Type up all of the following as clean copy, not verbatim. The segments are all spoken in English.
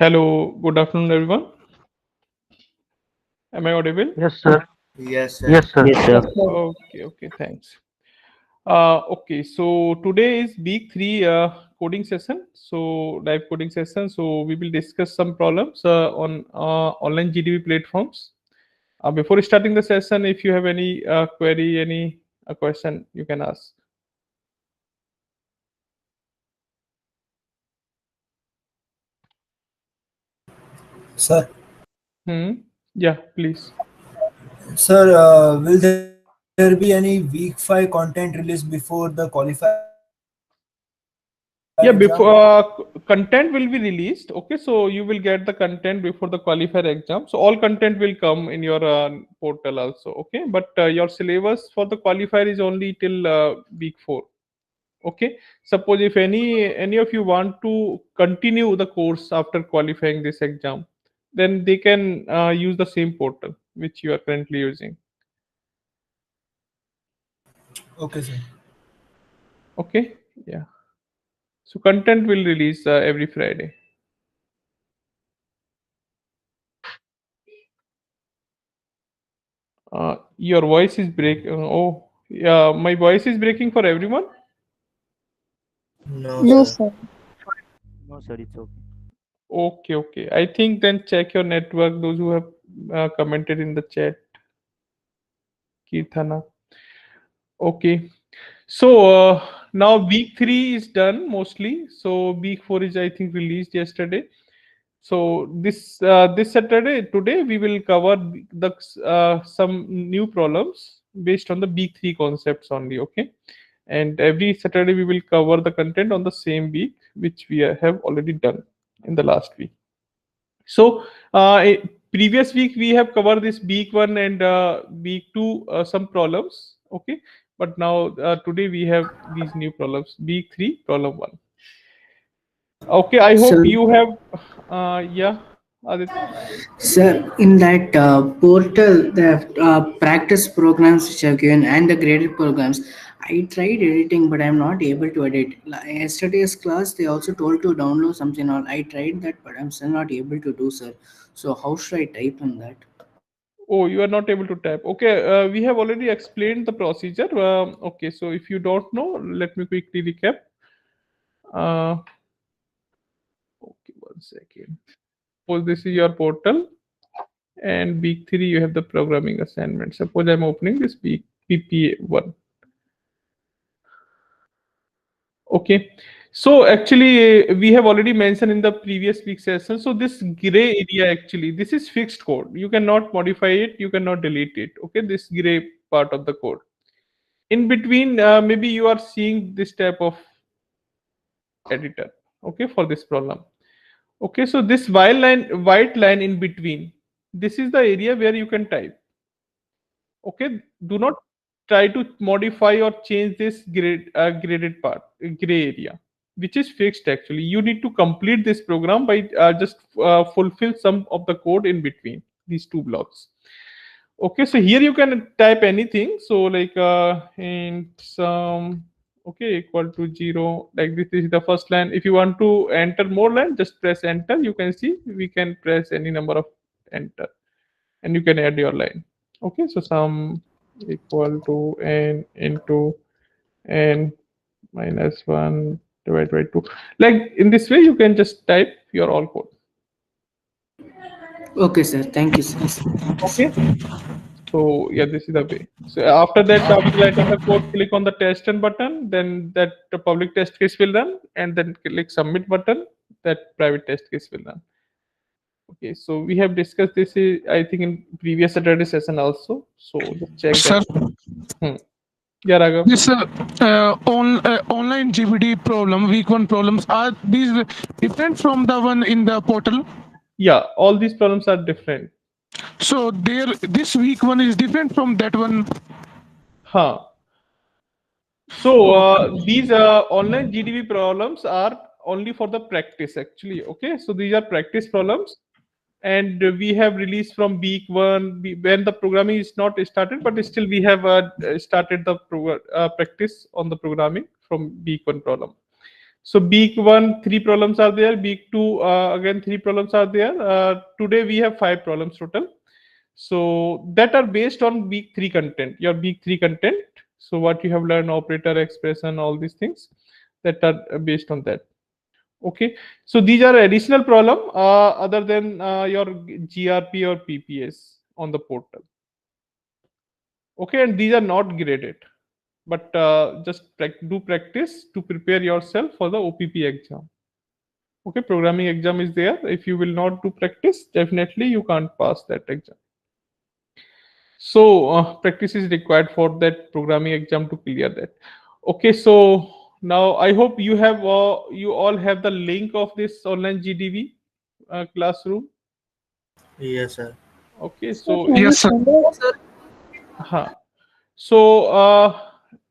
Hello, good afternoon, everyone. Am I audible? Yes, sir. Yes, sir. Yes, sir. Yes, sir. Okay, thanks. Okay, so today is week 3 coding session. So live coding session. So we will discuss some problems on online GDB platforms. Before starting the session, if you have any query, any question, you can ask. Sir, Yeah, please. will there be any week 5 content released before the qualifier exam? Yeah, before content will be released. Okay, so you will get the content before the qualifier exam. So all content will come in your portal also. Okay, but your syllabus for the qualifier is only till week 4. Okay, suppose if any of you want to continue the course after qualifying this exam, then they can use the same portal which you are currently using. Okay, sir. Okay, yeah. So content will release every Friday. Your voice is break. Oh, yeah, my voice is breaking for everyone. No, No, sir. sir. No, sir, it's okay. Okay. I think then check your network. Those who have commented in the chat, Kirthana. Okay. So now week 3 is done mostly. So week 4 is I think released yesterday. So this Saturday today we will cover the some new problems based on the week 3 concepts only. Okay, and every Saturday we will cover the content on the same week which we have already done in the last week. So previous week we have covered this week 1 and week 2 some problems. Okay, but now today we have these new problems. Week 3 problem 1. Okay, I hope So, you have. Yeah, Aditya. sir, in that portal, the practice programs which are given and the graded programs, I tried editing, but I'm not able to edit. Yesterday's class, they also told to download something. Or I tried that, but I'm still not able to do, sir. So, how should I type in that? Oh, you are not able to type. Okay, we have already explained the procedure. Okay, so if you don't know, let me quickly recap. Uh, okay, 1 second. Suppose this is your portal, and week 3 you have the programming assignment. Suppose I'm opening this week PPA 1. Okay, so actually we have already mentioned in the previous week session. So this gray area actually this is fixed code. You cannot modify it. You cannot delete it. Okay, this gray part of the code. In between, maybe you are seeing this type of editor. Okay, for this problem. Okay, so this white line in between, this is the area where you can type. Okay, do not try to modify or change this graded part, gray area, which is fixed. Actually, you need to complete this program by just fulfill some of the code in between these two blocks. Okay, so here you can type anything. So like in some, okay, equal to 0, like this is the first line. If you want to enter more line, just press enter. You can see we can press any number of enter, and you can add your line. Okay, so some equal to n into n minus 1 divided by 2. Like in this way you can just type your all code. Okay, sir. Thank you, sir. Okay, so yeah, this is the way. So after that, after writing the code, click on the test and button. Then that the public test case will run, and then click submit button. That private test case will run. Okay, so we have discussed this, I think, in previous Saturday session also. So just check that. Sir, Hmm. Yeah, Raghav. this online GBD problem, week 1 problems, are these different from the one in the portal? Yeah, all these problems are different. So this week 1 is different from that one. Huh. So Okay. these online GDB problems are only for the practice actually. Okay, so these are practice problems, and we have released from week 1 when the programming is not started, but still we have started the practice on the programming from week 1 problem. So week one, three problems are there. Week two, again three problems are there. Today we have five problems total. So that are based on week three content. Your week three content. So what you have learned, operator, expression, all these things that are based on that. Okay. So these are additional problem other than your GRP or PPS on the portal. Okay, and these are not graded, but just do practice to prepare yourself for the OPP exam. Okay, programming exam is there. If you will not do practice, definitely you can't pass that exam. So practice is required for that programming exam to clear that. Okay, so now I hope you all have the link of this online GDV classroom. Yes, sir. Okay, Sir, so can you Yes, sir. send it? huh. So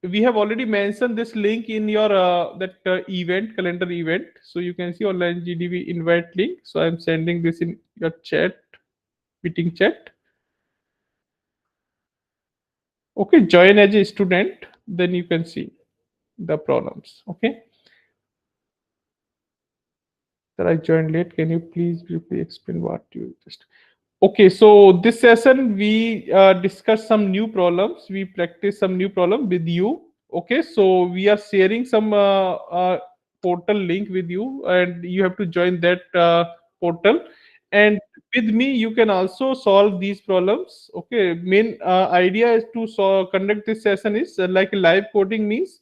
we have already mentioned this link in your that event calendar event. So you can see online GDV invite link. So I'm sending this in your chat, meeting chat. Okay, join as a student. Then you can see the problems. Okay, that I joined late. Can you please briefly explain what you just? Okay, so this session we discuss some new problems. We practice some new problem with you. Okay, so we are sharing some portal link with you, and you have to join that portal. And with me, you can also solve these problems. Okay, main idea is to conduct this session is like live coding means.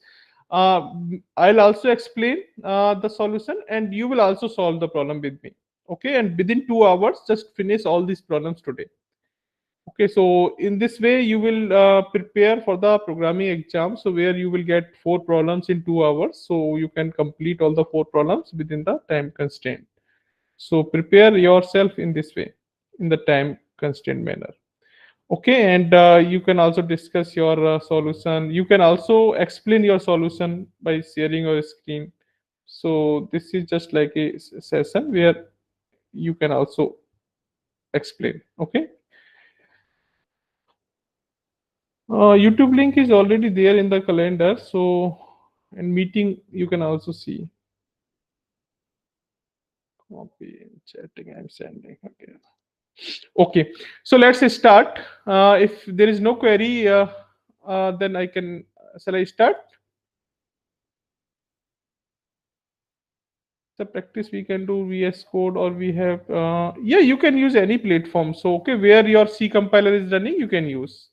Uh, I'll also explain the solution, and you will also solve the problem with me. Okay, and within 2 hours just finish all these problems today. Okay, so in this way you will prepare for the programming exam, so where you will get four problems in 2 hours, so you can complete all the four problems within the time constraint. So prepare yourself in this way, in the time constraint manner. Okay, and you can also discuss your solution. You can also explain your solution by sharing your screen. So this is just like a session where you can also explain. Okay, YouTube link is already there in the calendar. So and meeting you can also see. Copy and chatting. I'm sending. Okay. Okay. So let's start. If there is no query, then I can. Shall I start? The practice we can do VS Code, or we have yeah, you can use any platform. So okay, where your C compiler is running, you can use.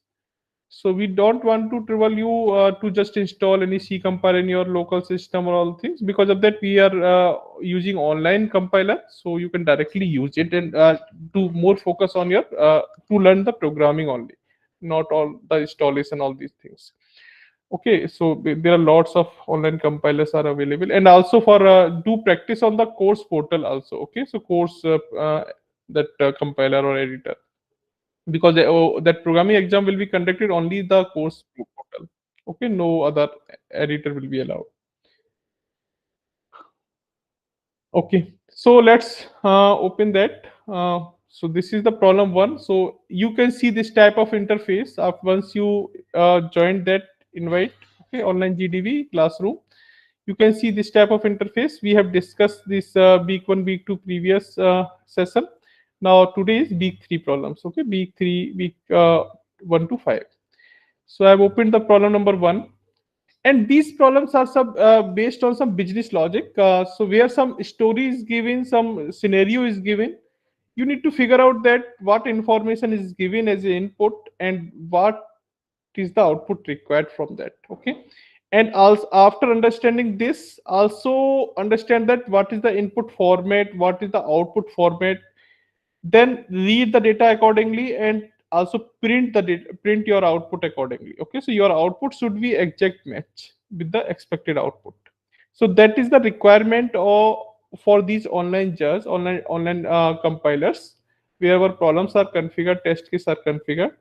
So we don't want to trouble you to just install any C compiler in your local system or all things. Because of that, we are using online compiler, so you can directly use it and do more focus on your to learn the programming only, not all the installation, all these things. Okay, so there are lots of online compilers are available, and also for do practice on the course portal also. Okay, so course that compiler or editor, because that programming exam will be conducted only the course portal. Okay, no other editor will be allowed. Okay, so let's open that. So this is the problem one. So you can see this type of interface once you join that invite. Okay, online GDV classroom. You can see this type of interface. We have discussed this week one, week two previous session. Now today is week three problems. Okay, week three, week one to five. So I've opened the problem number one, and these problems are based on some business logic. So where some story is given, some scenario is given, you need to figure out that what information is given as an input and what is the output required from that. Okay, and also after understanding this, also understand that what is the input format, what is the output format, then read the data accordingly, and also print the data, print your output accordingly. Okay, so your output should be exact match with the expected output. So that is the requirement of for these online jars, online compilers, where our problems are configured, test cases are configured.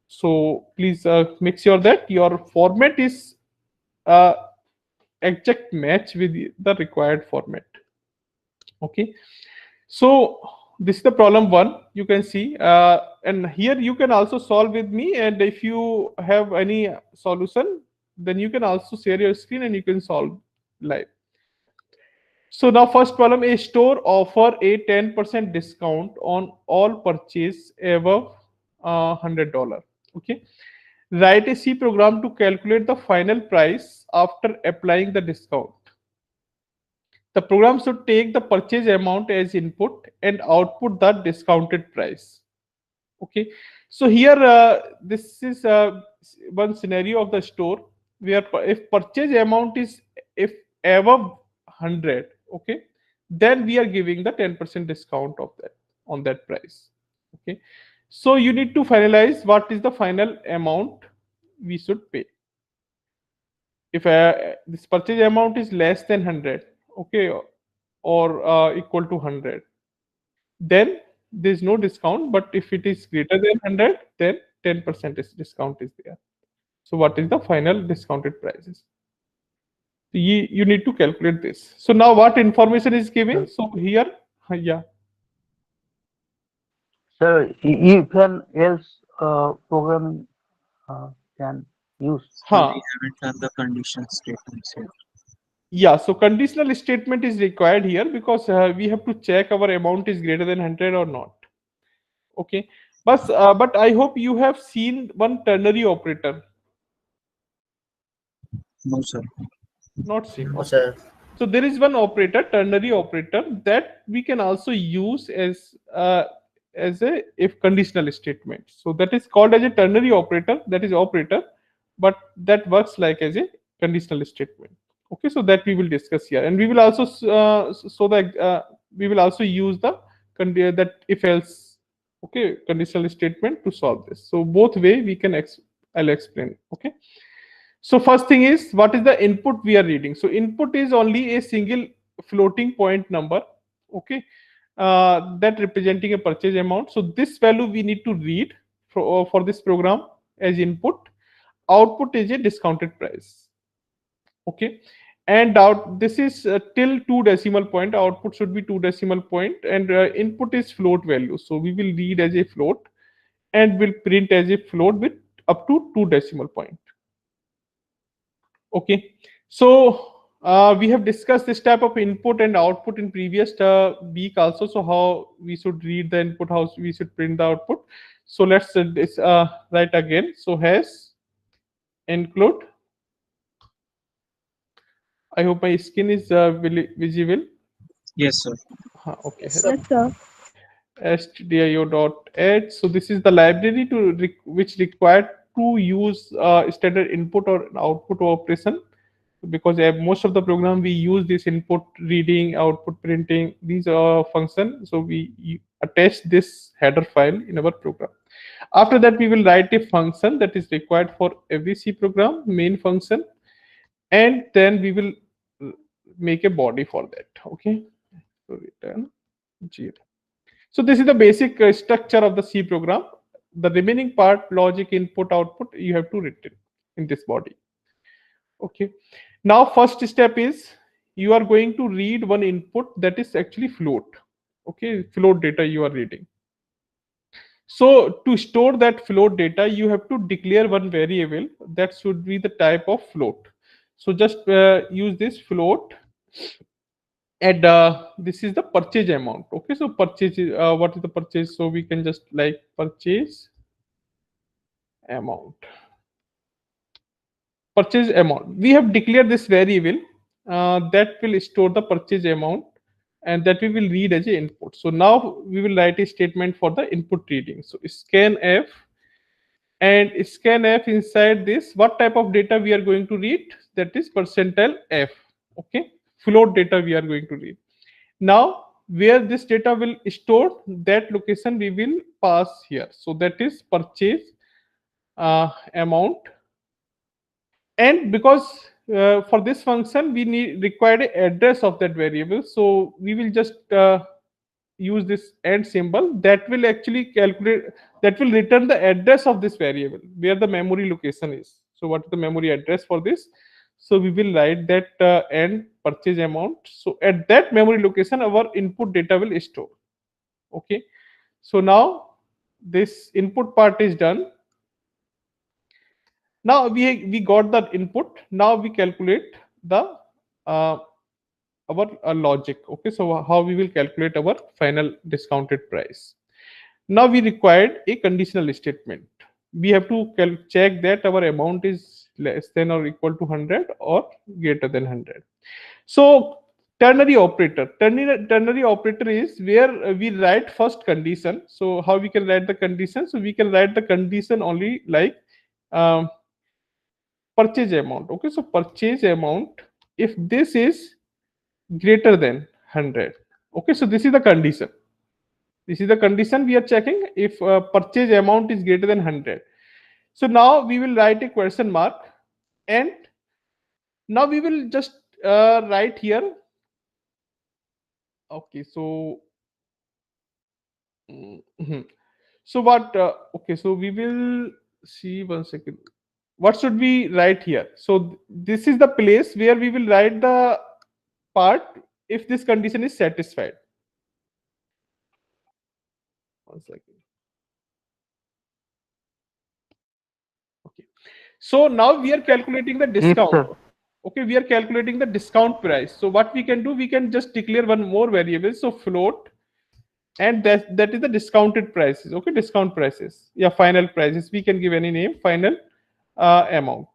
So please make sure that your format is uh, exact match with the required format. Okay, so this is the problem one. You can see, and here you can also solve with me. And if you have any solution, then you can also share your screen and you can solve live. So now first problem, a store offer a 10% discount on all purchase above $100. Okay. Write a C program to calculate the final price after applying the discount. The program should take the purchase amount as input and output the discounted price. Okay. So here, this is one scenario of the store where if purchase amount is if above 100, okay, then we are giving the 10% discount of that on that price. Okay. So you need to finalize what is the final amount we should pay. If this purchase amount is less than 100, okay, or equal to 100, then there is no discount. But if it is greater than 100, then 10% is discount is there. So what is the final discounted prices? So you need to calculate this. So now what information is given? So here, yeah, Sir, you can else programming can use. Sir, huh, we haven't done the condition statements yet. yeah. So conditional statement is required here because we have to check our amount is greater than 100 or not. Okay, but I hope you have seen one ternary operator. No, sir. Not seen. No, Okay. sir. So there is one operator, ternary operator, that we can also use as a if conditional statement. So that is called as a ternary operator. That is operator, but that works like as a conditional statement. Okay, so that we will discuss here, and we will also so that we will also use the that if else, okay, conditional statement to solve this. So both way we can I'll explain. Okay. So first thing is what is the input we are reading. So input is only a single floating point number, okay, that representing a purchase amount. So this value we need to read for this program as input. Output is a discounted price, okay, and out this is till 2 decimal point. Output should be 2 decimal point, and input is float value. So we will read as a float and will print as a float with up to 2 decimal point. Okay, so we have discussed this type of input and output in previous week also. So how we should read the input, how we should print the output. So let's write again. So has include. I hope my skin is visible. Yes, sir. Okay, Yes, has sir. stdio.h. So this is the library to which required to use standard input or output operation, because most of the program we use this input reading, output printing, these are function. So we attach this header file in our program. After that we will write a function that is required for every C program, main function, and then we will uh, make a body for that. Okay, so return 0. So this is the basic structure of the C program. The remaining part, logic, input, output, you have to write it in this body. Okay. Now first step is you are going to read one input that is actually float. Okay, float data you are reading. So to store that float data, you have to declare one variable that should be the type of float. So just use this float, and this is the purchase amount. Okay, so purchase what is the purchase? So we can just like purchase amount. Purchase amount. We have declared this variable that will store the purchase amount, and that we will read as a input. So now we will write a statement for the input reading. So scanf, and scanf inside this, what type of data we are going to read? That is percentile f. Okay, float data we are going to read. Now where this data will store, that location we will pass here. So that is purchase amount, and because for this function we need required a address of that variable, so we will just use this and symbol that will actually calculate, that will return the address of this variable where the memory location is. So what is the memory address for this? So we will write that and purchase amount. So at that memory location our input data will store. Okay, so now this input part is done. Now we got the input. Now we calculate the uh, our logic. Okay, so how we will calculate our final discounted price. Now we required a conditional statement. We have to check that our amount is less than or equal to 100 or greater than 100. So ternary operator. Ternary operator is where we write first condition. So how we can write the condition? So we can write the condition only like um, purchase amount. Okay, so purchase amount, if this is greater than 100. Okay, so this is the condition. This is the condition we are checking if purchase amount is greater than 100. So now we will write a question mark, and now we will just write here. Okay, so mhm. So what? Okay, so we will see 1 second. What should we write here? So this is the place where we will write the part if this condition is satisfied. 1 second. Okay. So now we are calculating the If discount. sir, Okay, we are calculating the discount price. So what we can do, we can just declare one more variable. So float, and that is the discounted prices. Okay, discount prices. Yeah, final prices. We can give any name. Final amount.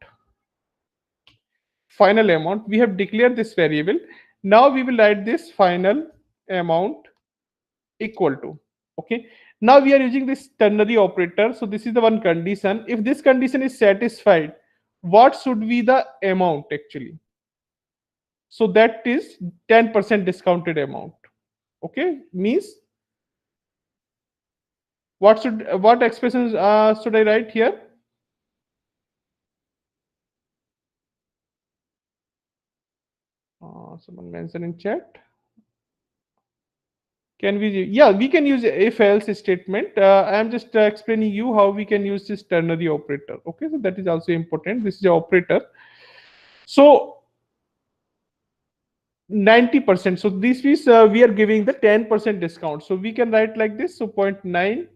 Final amount. We have declared this variable. Now we will write this final amount equal to. Okay, now we are using this ternary operator. So this is the one condition. If this condition is satisfied, what should be the amount actually? So that is 10% discounted amount. Okay, means what expressions should I write here? Someone mentioned in chat. Can we? Yeah, we can use if else statement. I am just explaining you how we can use this ternary operator. Okay, so that is also important. This is the operator. So 90%. So this means we are giving the 10% discount. So we can write like this. So 0.9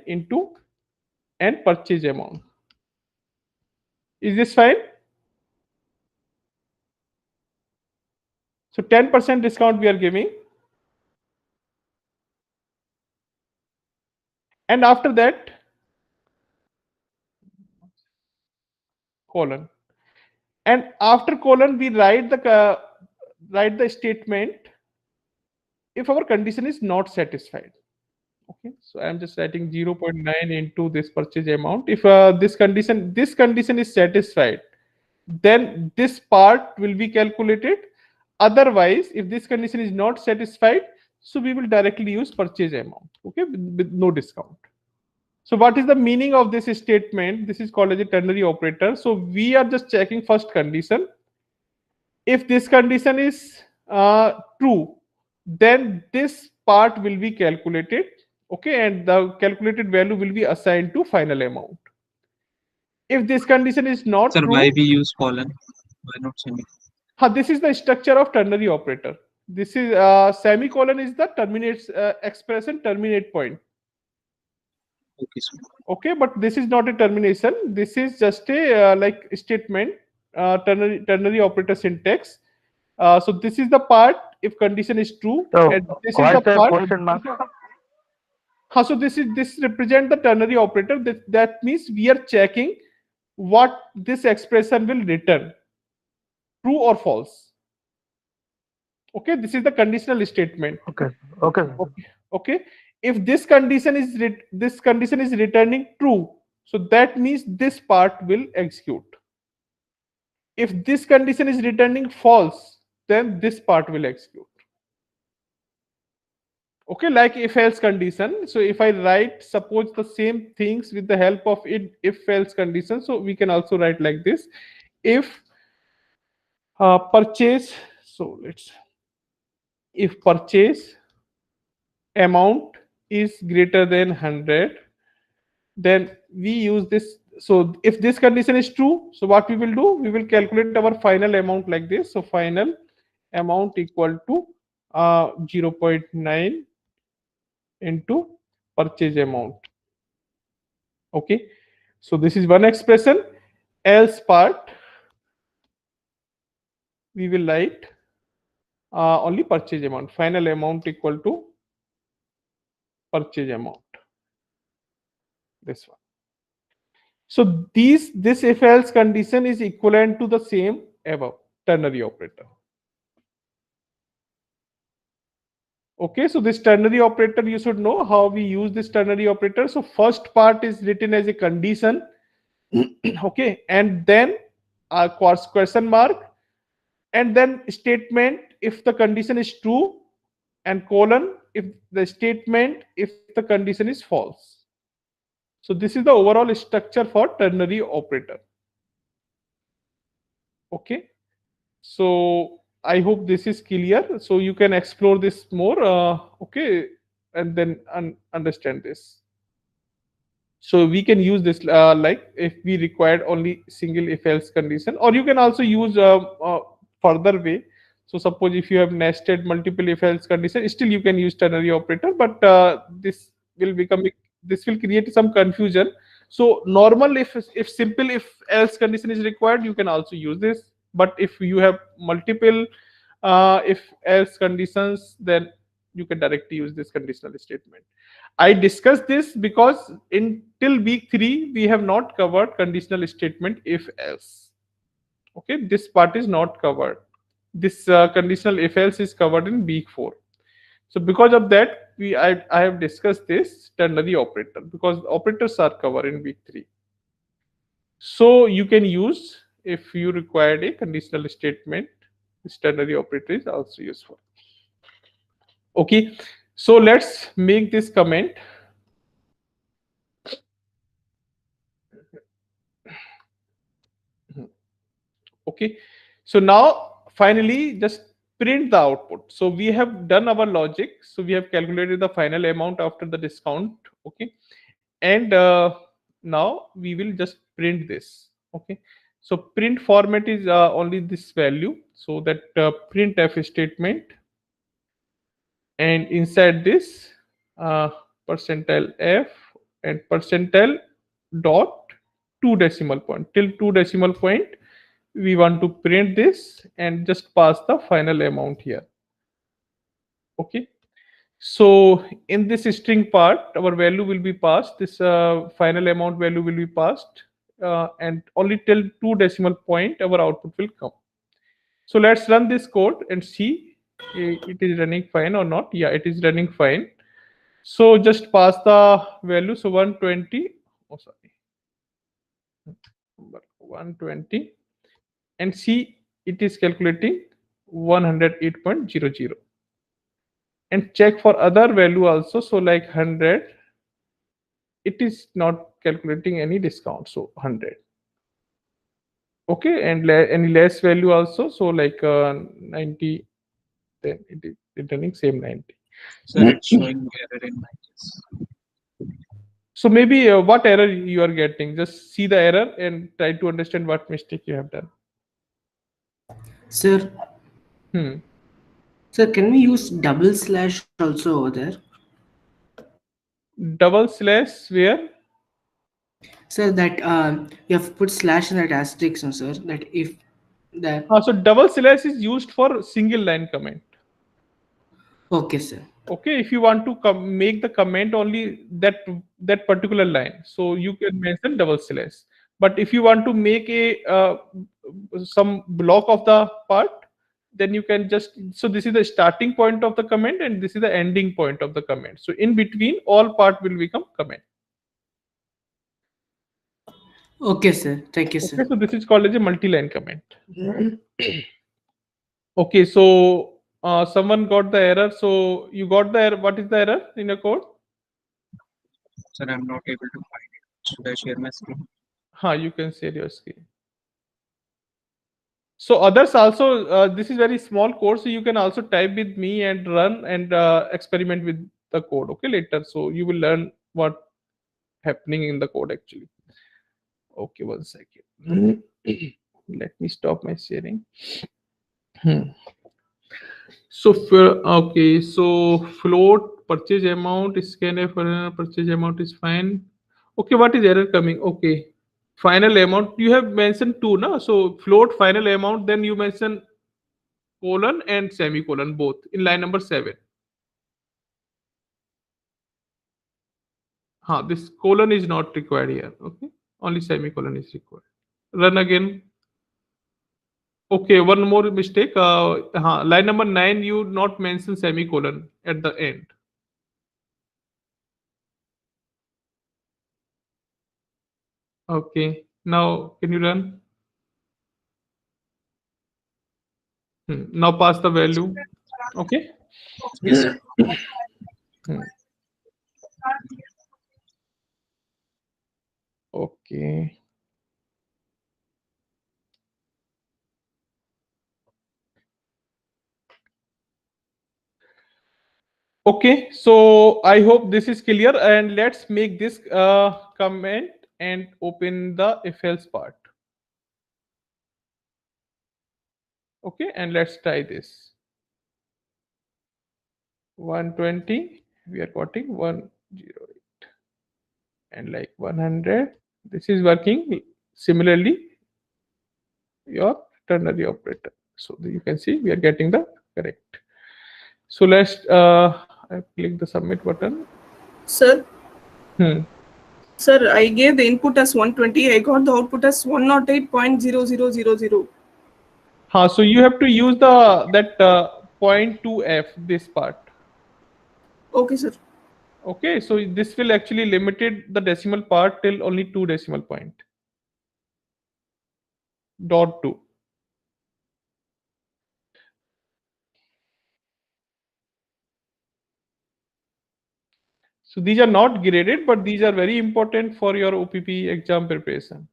into and purchase amount. Is this fine? So 10% discount we are giving. And after that, colon. And after colon, we write the statement if our condition is not satisfied. Okay, so I'm just writing 0.9 into this purchase amount. If this condition is satisfied, then this part will be calculated. Otherwise, if this condition is not satisfied, so we will directly use purchase amount. Okay, with no discount. So what is the meaning of this statement? This is called as a ternary operator. So we are just checking first condition. If this condition is true, then this part will be calculated. Okay, and the calculated value will be assigned to final amount. If this condition is not Sir, true, why we use colon? Why not semi? this is the structure of ternary operator. This is semicolon is the terminates expression terminate point. Okay, sir. Okay, but this is not a termination. This is just a like statement, ternary operator syntax. So this is the part if condition is true, so and this is the what's the part. question mark? So this represent the ternary operator. That means we are checking what this expression will return, true or false. Okay, this is the conditional statement. Okay, okay, sir. Okay, okay. If this condition is returning true, so that means this part will execute. If this condition is returning false, then this part will execute. Okay, like if else condition. So if I write suppose the same things with the help of it if else condition, so we can also write like this. If purchase, so let's, if purchase amount is greater than 100, then we use this. So if this condition is true, so what we will do, we will calculate our final amount like this. So final amount equal to 0.9 into purchase amount. Okay, so this is one expression. Else part, we will write only purchase amount, final amount equal to purchase amount, this one. So this if else condition is equivalent to the same above ternary operator. Okay, so this ternary operator, you should know how we use this ternary operator. So first part is written as a condition, okay, and then a question mark, and then statement if the condition is true, and colon if the statement if the condition is false. So this is the overall structure for ternary operator. Okay, so I hope this is clear, so you can explore this more, okay, and then understand this. So we can use this like if we required only single if else condition, or you can also use further way. So suppose if you have nested multiple if else condition, still you can use ternary operator, but will become this will create some confusion. So normal if simple if else condition is required, you can also use this, but if you have multiple if else conditions, then you can directly use this conditional statement. I discussed this because until week 3 we have not covered conditional statement if else. Okay, this part is not covered. This conditional if else is covered in week 4. So because of that, I have discussed this ternary operator because operators are covered in week 3. So you can use if you required a conditional statement. This ternary operator is also useful. Okay, so let's make this comment. Okay, so now finally just print the output. So we have done our logic, so we have calculated the final amount after the discount. Okay, and now we will just print this. Okay, so print format is only this value, so that printf statement, and inside this percentile f and percentile dot 2 decimal point, till 2 decimal point we want to print this, and just pass the final amount here. Okay, so in this string part our value will be passed, this final amount value will be passed, and only till 2 decimal point our output will come. So let's run this code and see it is running fine or not. Yeah, it is running fine. So just pass the value, so 120, oh sorry, 120, and see it is calculating 108.00, and check for other value also. So like 100, it is not calculating any discount, so 100. Okay, and any less value also, so like 90, then it is returning same 90. Sir, it's showing error in my case. So maybe what error you are getting, just see the error and try to understand what mistake you have done. Sir, Hmm. sir, can we use double slash also over there? Double slash where? Sir, that you have put slash in that asterisk, no, sir. That if that So double slash is used for single line comment. okay, sir. Okay, if you want to make the comment only that particular line, so you can mention double slash. But if you want to make a some block of the part, then you can just, so this is the starting point of the comment and this is the ending point of the comment. So in between all part will become comment. Okay, sir. Thank you, Okay, sir. so this is called as a multi-line comment. Okay, so someone got the error. So you got the error. What is the error in your code? Sir, I'm not able to find it. Should I share my screen? You can share your screen. So others also, this is very small code, so you can also type with me and run and experiment with the code. Okay, later, so you will learn what happening in the code actually. Okay, 1 second. Let me stop my sharing. So okay, so float purchase amount scanf purchase amount is fine. Okay, what is error coming? Okay, final amount you have mentioned two, no? So float final amount, then you mention colon and semicolon both in line number 7. This colon is not required here. Okay, only semicolon is required. Run again. Okay, one more mistake. Line number 9, you not mention semicolon at the end. Okay, now can you run? Now pass the value. Okay. Yes, sir. Hmm. Okay. Okay, so I hope this is clear, and let's make this comment and open the if else part. Okay, and let's try this. 120, we are getting 108, and like 100. This is working similarly your ternary operator. So you can see we are getting the correct. So let's I click the submit button. Sir, Hmm. sir, I gave the input as 120. I got the output as 108.0000. So you have to use the that 0.2f this part. Okay, sir. Okay, so this will actually limited the decimal part till only 2 decimal point. Dot 2. So these are not graded, but these are very important for your OPP exam preparation.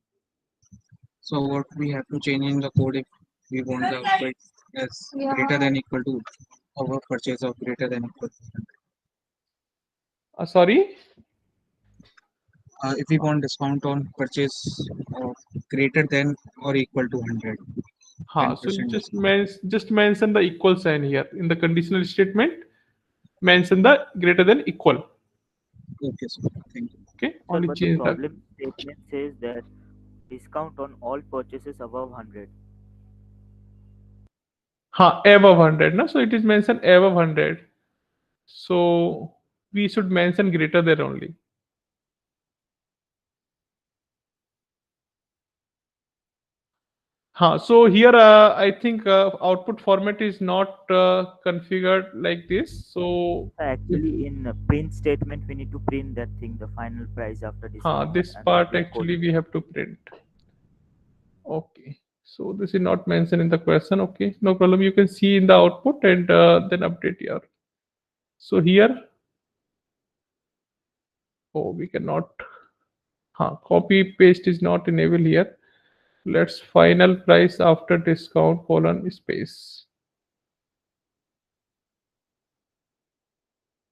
So what we have to change in the code if we want the output as greater than equal to our purchase of greater than equal to 100. Sorry. If we want discount on purchase of greater than or equal to 100, So you 10% discount. just mention the equal sign here in the conditional statement. Mention the greater than equal. Okay, sir. Thank you. Okay, Sir, only but the change the. problem statement says that discount on all purchases above 100. Above 100. No? So it is mentioned above 100. So we should mention greater than only. So here I think output format is not configured like this. So Actually, in a print statement, we need to print that thing, the final price after discount, this and part we are actually coding we have to print. Okay, so this is not mentioned in the question. Okay, no problem. You can see in the output and then update here. So here, we cannot. Copy paste is not enabled here. Let's final price after discount colon space.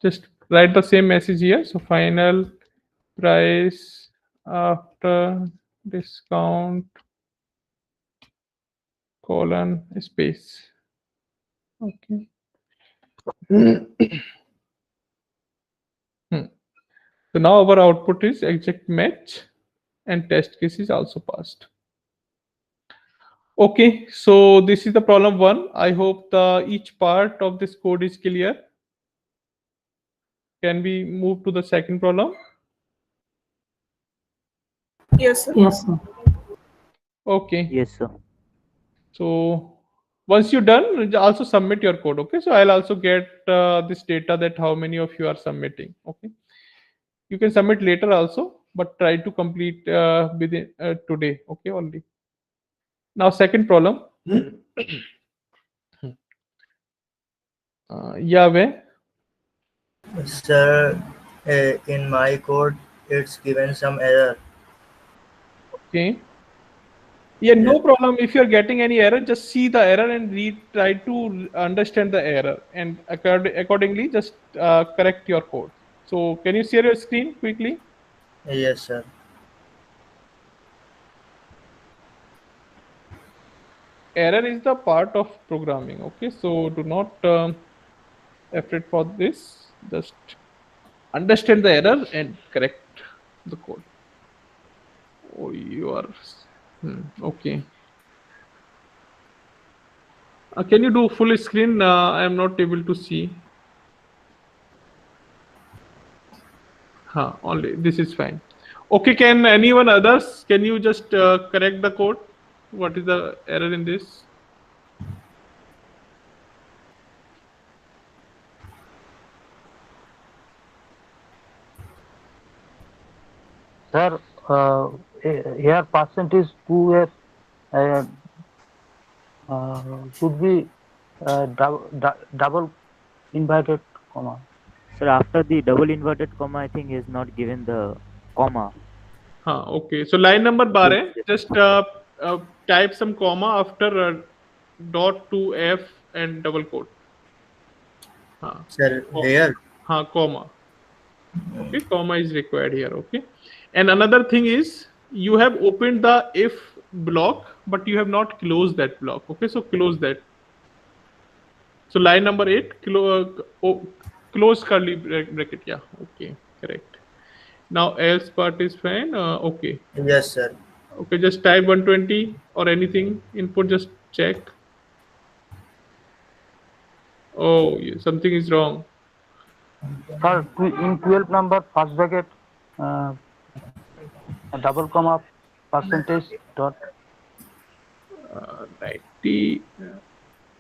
Just write the same message here. So final price after discount colon space. Okay. So now our output is exact match and test case is also passed. Okay, so this is the problem 1. I hope the each part of this code is clear. Can we move to the second problem? Yes, sir. Yes, sir. Okay. Yes, sir. So once you're done, also submit your code. Okay, so I'll also get this data that how many of you are submitting. Okay, you can submit later also, but try to complete within today. Okay, only. Now second problem. Yahweh. Sir, in my code, it's given some error. Okay. Yeah, no Yes. problem. If you're getting any error, just see the error and try to understand the error, and accordingly, just correct your code. So, can you share your screen quickly? Yes, sir. Error is the part of programming. Okay, so do not afraid for this. Just understand the error and correct the code. Oh, you are okay. Can you do full screen? I am not able to see. Only this is fine. Okay, can anyone others? Can you just correct the code? What is the error in this? Sir, here percentage 2f uh, should be double inverted comma. Sir, after the double inverted comma, I think is not given the comma. Okay. So line number bar Yes, hai. yes. Just uh, type some comma after dot to f and double quote. हाँ, Sir, co- here. comma. Okay, comma is required here. Okay, and another thing is you have opened the if block, but you have not closed that block. Okay, so close that. So line number 8, close curly bracket. Yeah, okay, correct. Now else part is fine. Okay, Yes, sir. okay, just type 120 or anything input. Just check. Oh, something is wrong. Sir, in 12 number first bracket, uh, a double comma percentage dot. 90.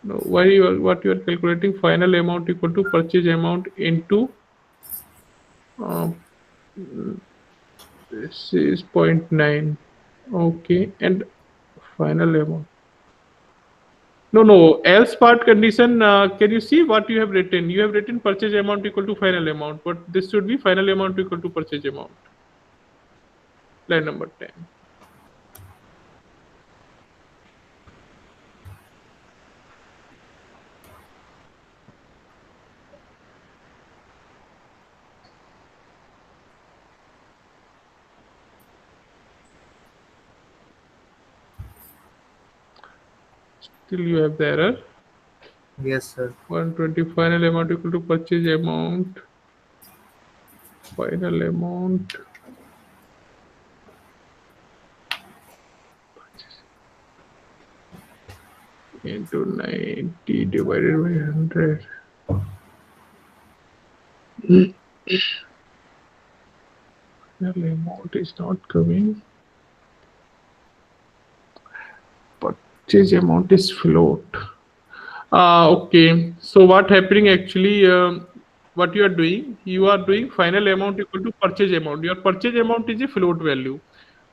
No, why what you are calculating final amount equal to purchase amount into uh, this is zero 0.9. Okay, and final amount. No, else part condition. Can you see what you have written? You have written purchase amount equal to final amount, but this should be final amount equal to purchase amount. Line number 10. Still you have the error. Yes, sir. 120 final amount equal to purchase amount. Final amount. Into 90 divided by 100. Final amount is not coming. Purchase amount is float. Okay. So what happening actually? What you are doing final amount equal to purchase amount. Your purchase amount is a float value,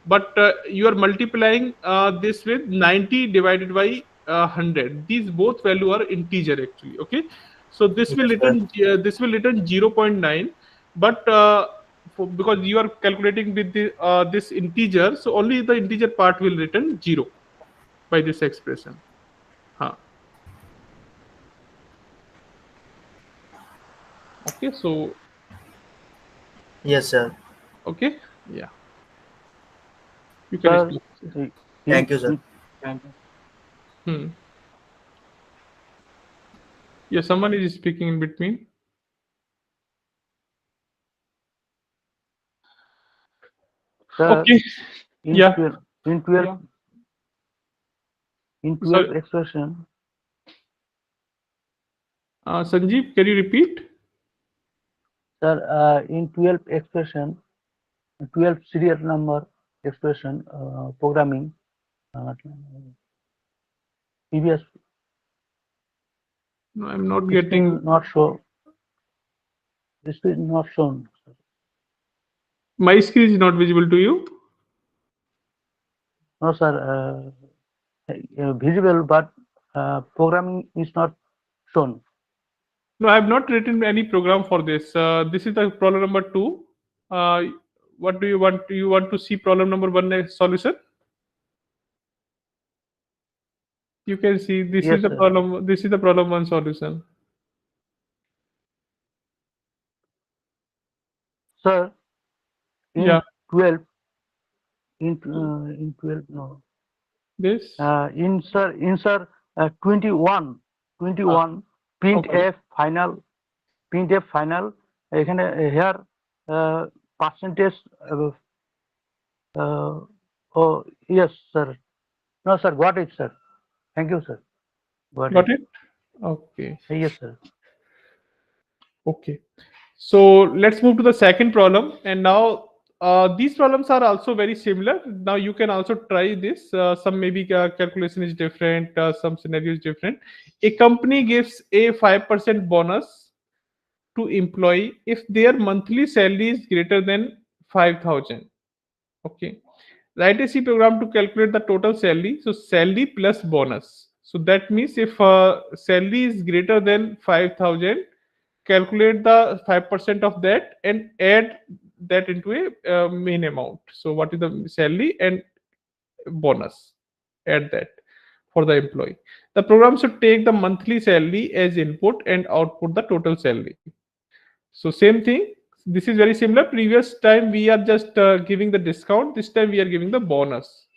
but you are multiplying this with 90 divided by 100. These both value are integer actually. Okay. So Yes, sir. this will return 0.9, but because you are calculating with this integer, so only the integer part will return 0 by this expression. Huh. Okay, so Yes, sir. okay, yeah, you can Sir, stop. Thank you, sir. Hmm. Yeah, someone is speaking in between. sir, Okay, in yeah. 12, in 12, in 12 Sorry, expression, Sanjeev, can you repeat? sir, in 12 expression, 12 serial number expression programming, uh, previous No, I'm not getting. screen not show. This is not shown. My screen is not visible to you. No, sir. Visible, but programming is not shown. No, I have not written any program for this. This is the problem number 2. Uh, what do you want? You want to see problem number 1 solution? You can see this is Yes, the sir. problem. This is the problem 1 solution. Sir, in Yeah, 12, in 12, no. this. In sir, 21, Uh, 21, print okay. f final, এখানে here percentage, oh, yes, sir. No, sir, got it, sir. Thank you, sir. Got it? Okay. Yes, sir. Okay. So let's move to the second problem. And now these problems are also very similar. Now you can also try this. Some maybe calculation is different, some scenario is different. A company gives a 5% bonus to employee if their monthly salary is greater than 5,000. Okay. Write a C program to calculate the total salary. So salary plus bonus. So that means if salary is greater than 5,000, calculate the 5% of that and add that into a main amount. So what is the salary and bonus? Add that for the employee. The program should take the monthly salary as input and output the total salary. So same thing. This is very similar. Previous time we are just giving the discount. This time we are giving the bonus.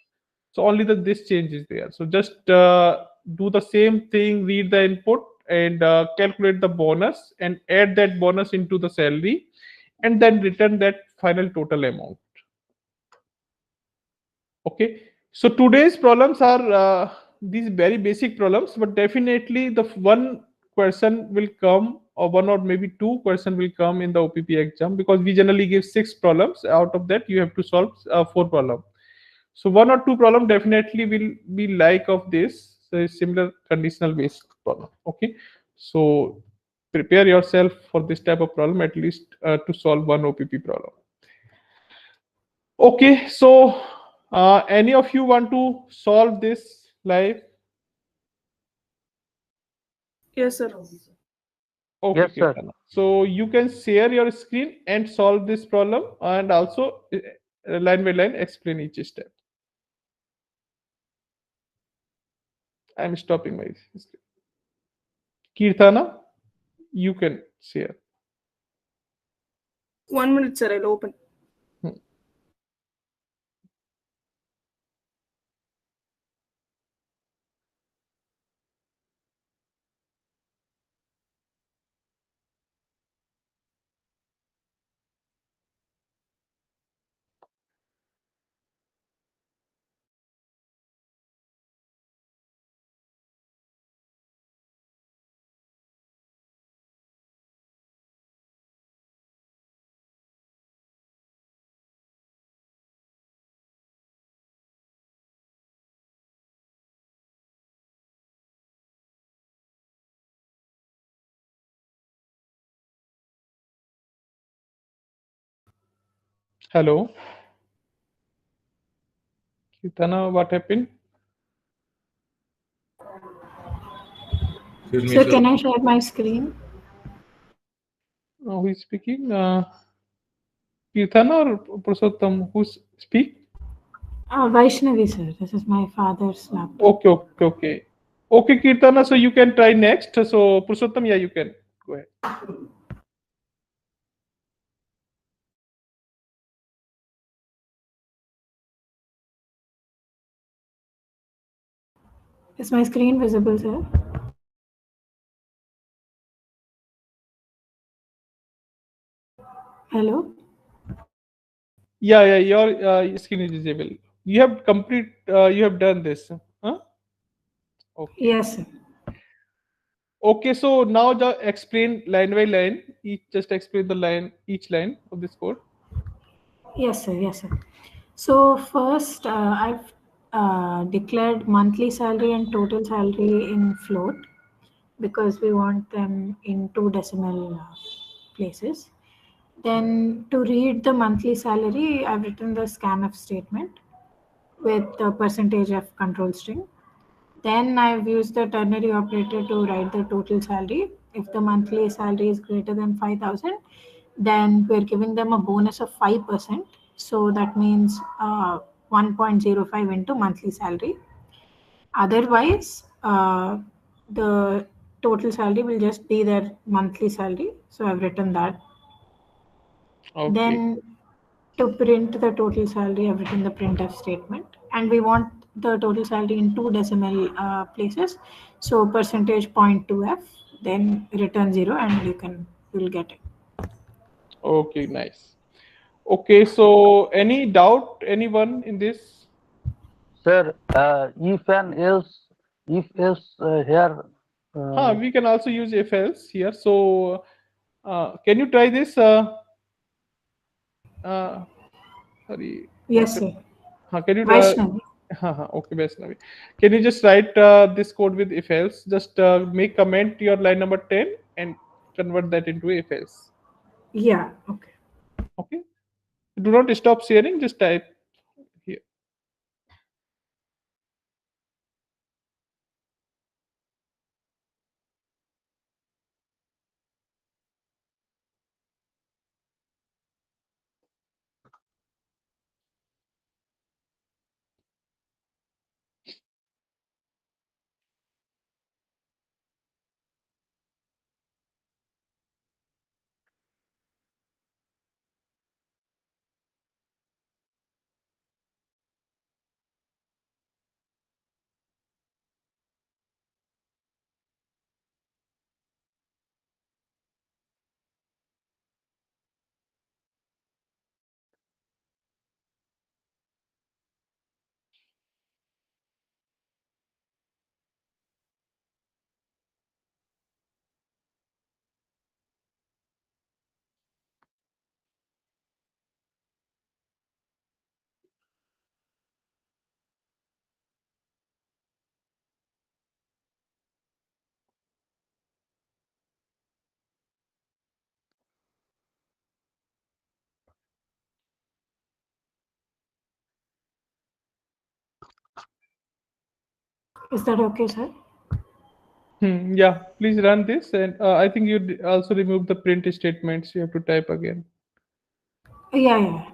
So only the this change is there. So just do the same thing. Read the input and calculate the bonus and add that bonus into the salary, and then return that final total amount. Okay. So today's problems are these very basic problems, but definitely the one question will come, or one or maybe two question will come in the OPP exam, because we generally give six problems. Out of that, you have to solve four problems. So one or two problem definitely will be like of this, so similar conditional based problem. Okay. So prepare yourself for this type of problem, at least to solve one OPP problem. Okay, so any of you want to solve this live? Yes, sir. Okay, Yes, sir. Kirtana. So you can share your screen and solve this problem, and also line by line explain each step. I'm stopping my screen. Kirtana, you can share. 1 minute, sir. I'll open. Hmm. Hello, Kirtana, what happened? Sir, can I share my screen? Who is speaking? Kirtana or Purushottam? Who's speak? Vaishnavi, sir. This is my father's laptop. Okay, okay, okay. Okay, Kirtana, so you can try next. So Purushottam, yeah, you can go ahead. Is my screen visible, sir? Hello? Yeah, your screen is visible. You have you have done this. Huh? Okay. Yes, sir. Okay, so now just explain line by line. Just explain the line, each line of this code. Yes, sir. Yes, sir. So first, I've declared monthly salary and total salary in float because we want them in two decimal places. Then to read the monthly salary, I've written the scanf statement with the percentage of control string. Then I've used the ternary operator to write the total salary. If the monthly salary is greater than 5,000, then we're giving them a bonus of 5%. So that means 1.05 into monthly salary. Otherwise, the total salary will just be their monthly salary. So I've written that. Okay. Then to print the total salary, I've written the printf statement, and we want the total salary in two decimal places. So percentage point 2f, then return 0, and you'll get it. Okay, nice. Okay, so any doubt, anyone in this? Sir, if and else if else here. We can also use if else here. So can you try this? Uh, Sorry, Yes, sir. can you? Vaishnavi. Okay, Vaishnavi. Can you just write this code with if else? Just make comment your line number 10 and convert that into if else. Yeah, okay. Okay. Do not stop sharing. Just type here. Is that okay, sir? Yeah, please run this, and I think you also remove the print statements. You have to type again. Yeah, yeah.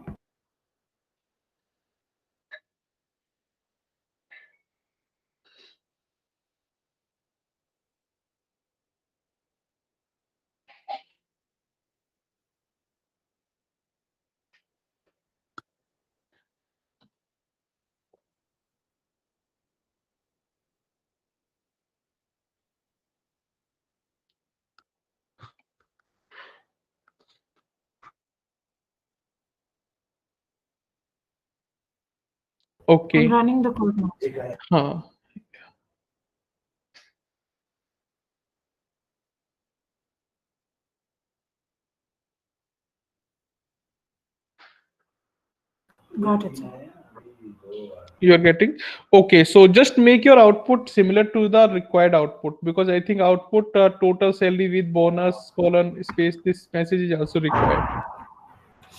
I'm Okay. running the code now. Huh. Got it, sir. You are getting. Okay, so just make your output similar to the required output, because I think output total salary with bonus colon space, this message is also required.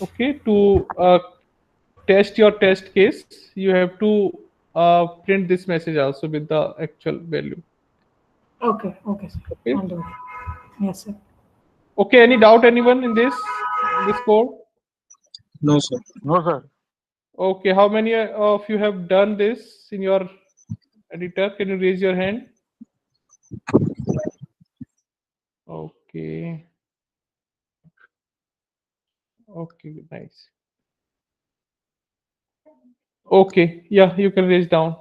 Okay, to test your test case, you have to print this message also with the actual value. Okay, okay, sir. Okay. I'll do it. Yes, sir. Okay, any doubt anyone in this code? No, sir. No, sir. Okay, how many of you have done this in your editor? Can you raise your hand? Okay. Okay, nice. Okay, yeah, you can raise down.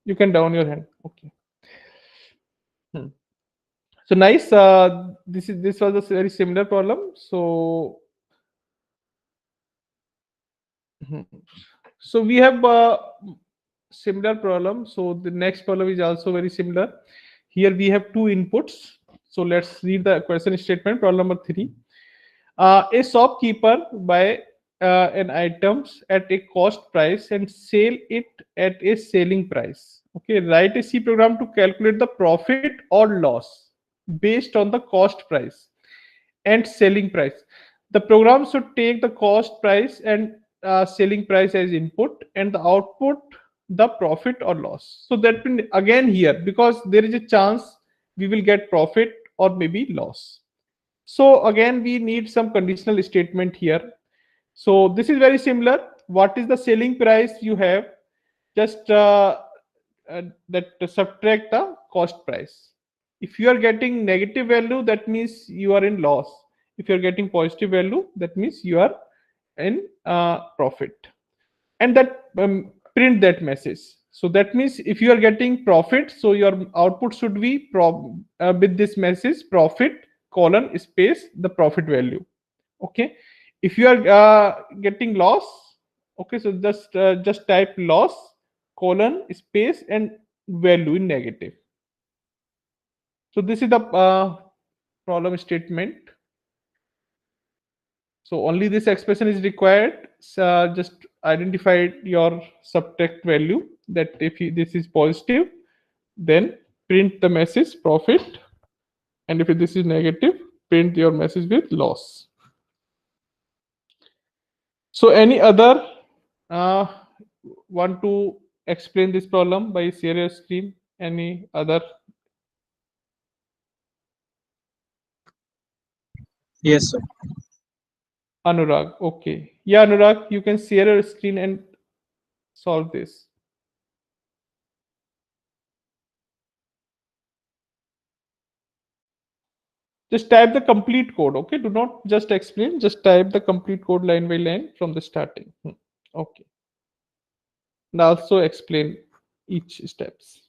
You can down your hand. Okay. Hmm. So nice. This was a very similar problem. So hmm. So we have similar problem. So the next problem is also very similar. Here we have two inputs. So let's read the question statement. Problem number 3. A shopkeeper buy an items at a cost price and sell it at a selling price. Okay, write a C program to calculate the profit or loss based on the cost price and selling price. The program should take the cost price and selling price as input, and the output the profit or loss. So that means again here, because there is a chance we will get profit or maybe loss. So again, we need some conditional statement here. So this is very similar. What is the selling price you have? Just that subtract the cost price. If you are getting negative value, that means you are in loss. If you are getting positive value, that means you are in profit. And that print that message. So that means if you are getting profit, so your output should be with this message profit colon space the profit value. Okay. If you are getting loss, okay, so just type loss colon space and value in negative. So this is the problem statement. So only this expression is required. So just identify your subtract value, that if this is positive, then print the message profit, and if this is negative, print your message with loss. So any other uh, want to explain this problem by share your screen? Any other? Yes, sir. Anurag. Okay. Yeah, Anurag, you can share your screen and solve this. Just type the complete code. Okay. Do not just explain. Just type the complete code line by line from the starting. Okay. And also explain each steps.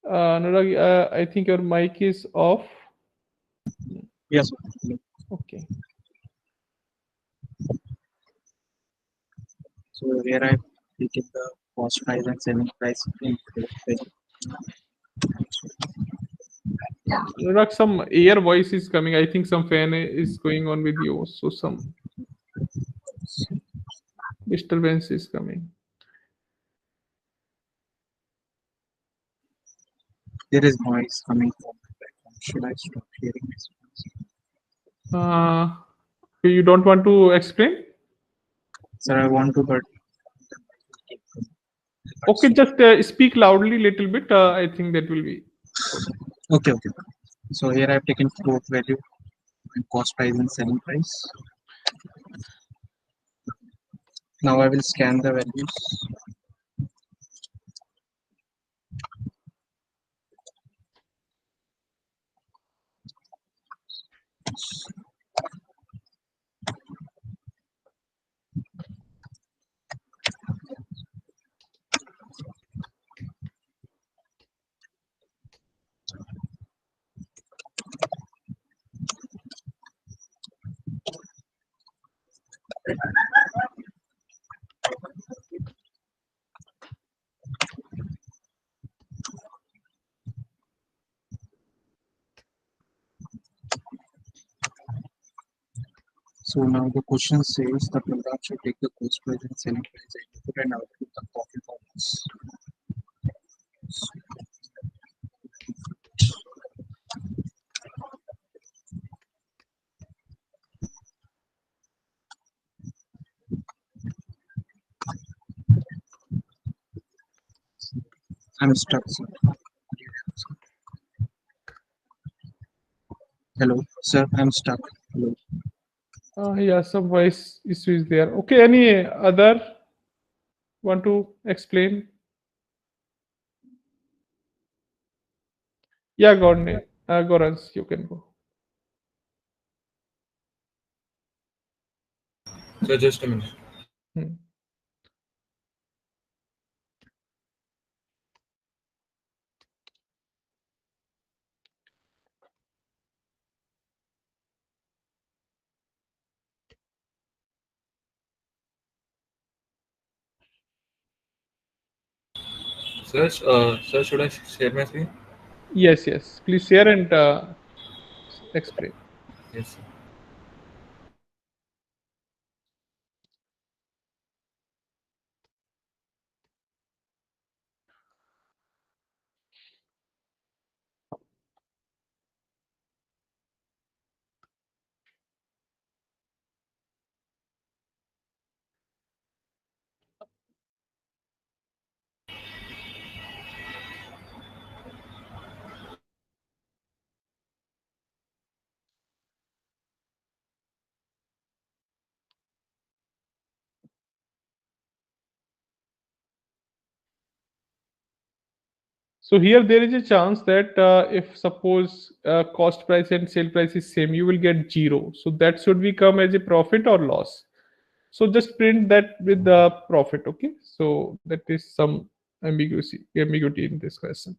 Anurag, I think your mic is off. Yes, sir. Okay. So here I taken the cost price and selling price in Anurag, some air voice is coming. I think some fan is going on with you. So some disturbance is coming. there is noise coming from the background. Should I stop hearing this? You don't want to explain? Sir, I want to, but Okay, just speak loudly little bit. I think that will be okay. okay. So here I have taken float value and cost price and selling price. Now I will scan the values. So now the question says the program should take the cost price and selling price input and output the profit or loss. I'm stuck, sir. Hello, sir, I'm stuck. Hello. Yeah, some voice issue is there. Okay, any other want to explain? Yeah, Gorans, you can go. So just a minute. Hmm. Sir, should I share my screen? Yes, yes. Please share and explain. Yes, sir. So here there is a chance that if suppose cost price and sale price is same, you will get zero. So that should become as a profit or loss. So just print that with the profit. Okay. So that is some ambiguity in this question.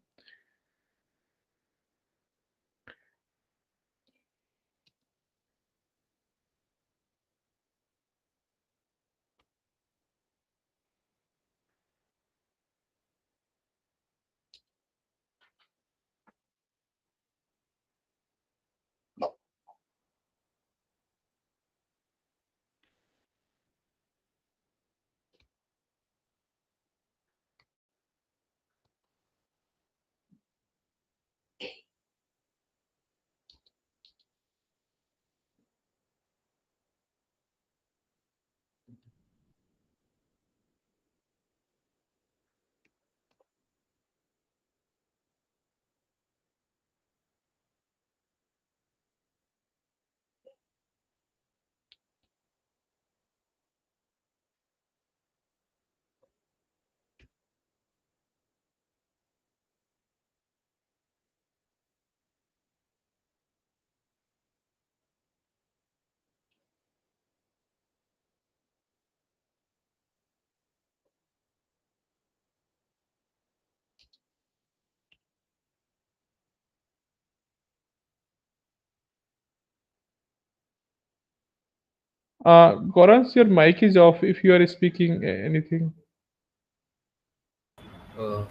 Gorans, your mic is off if you are speaking anything.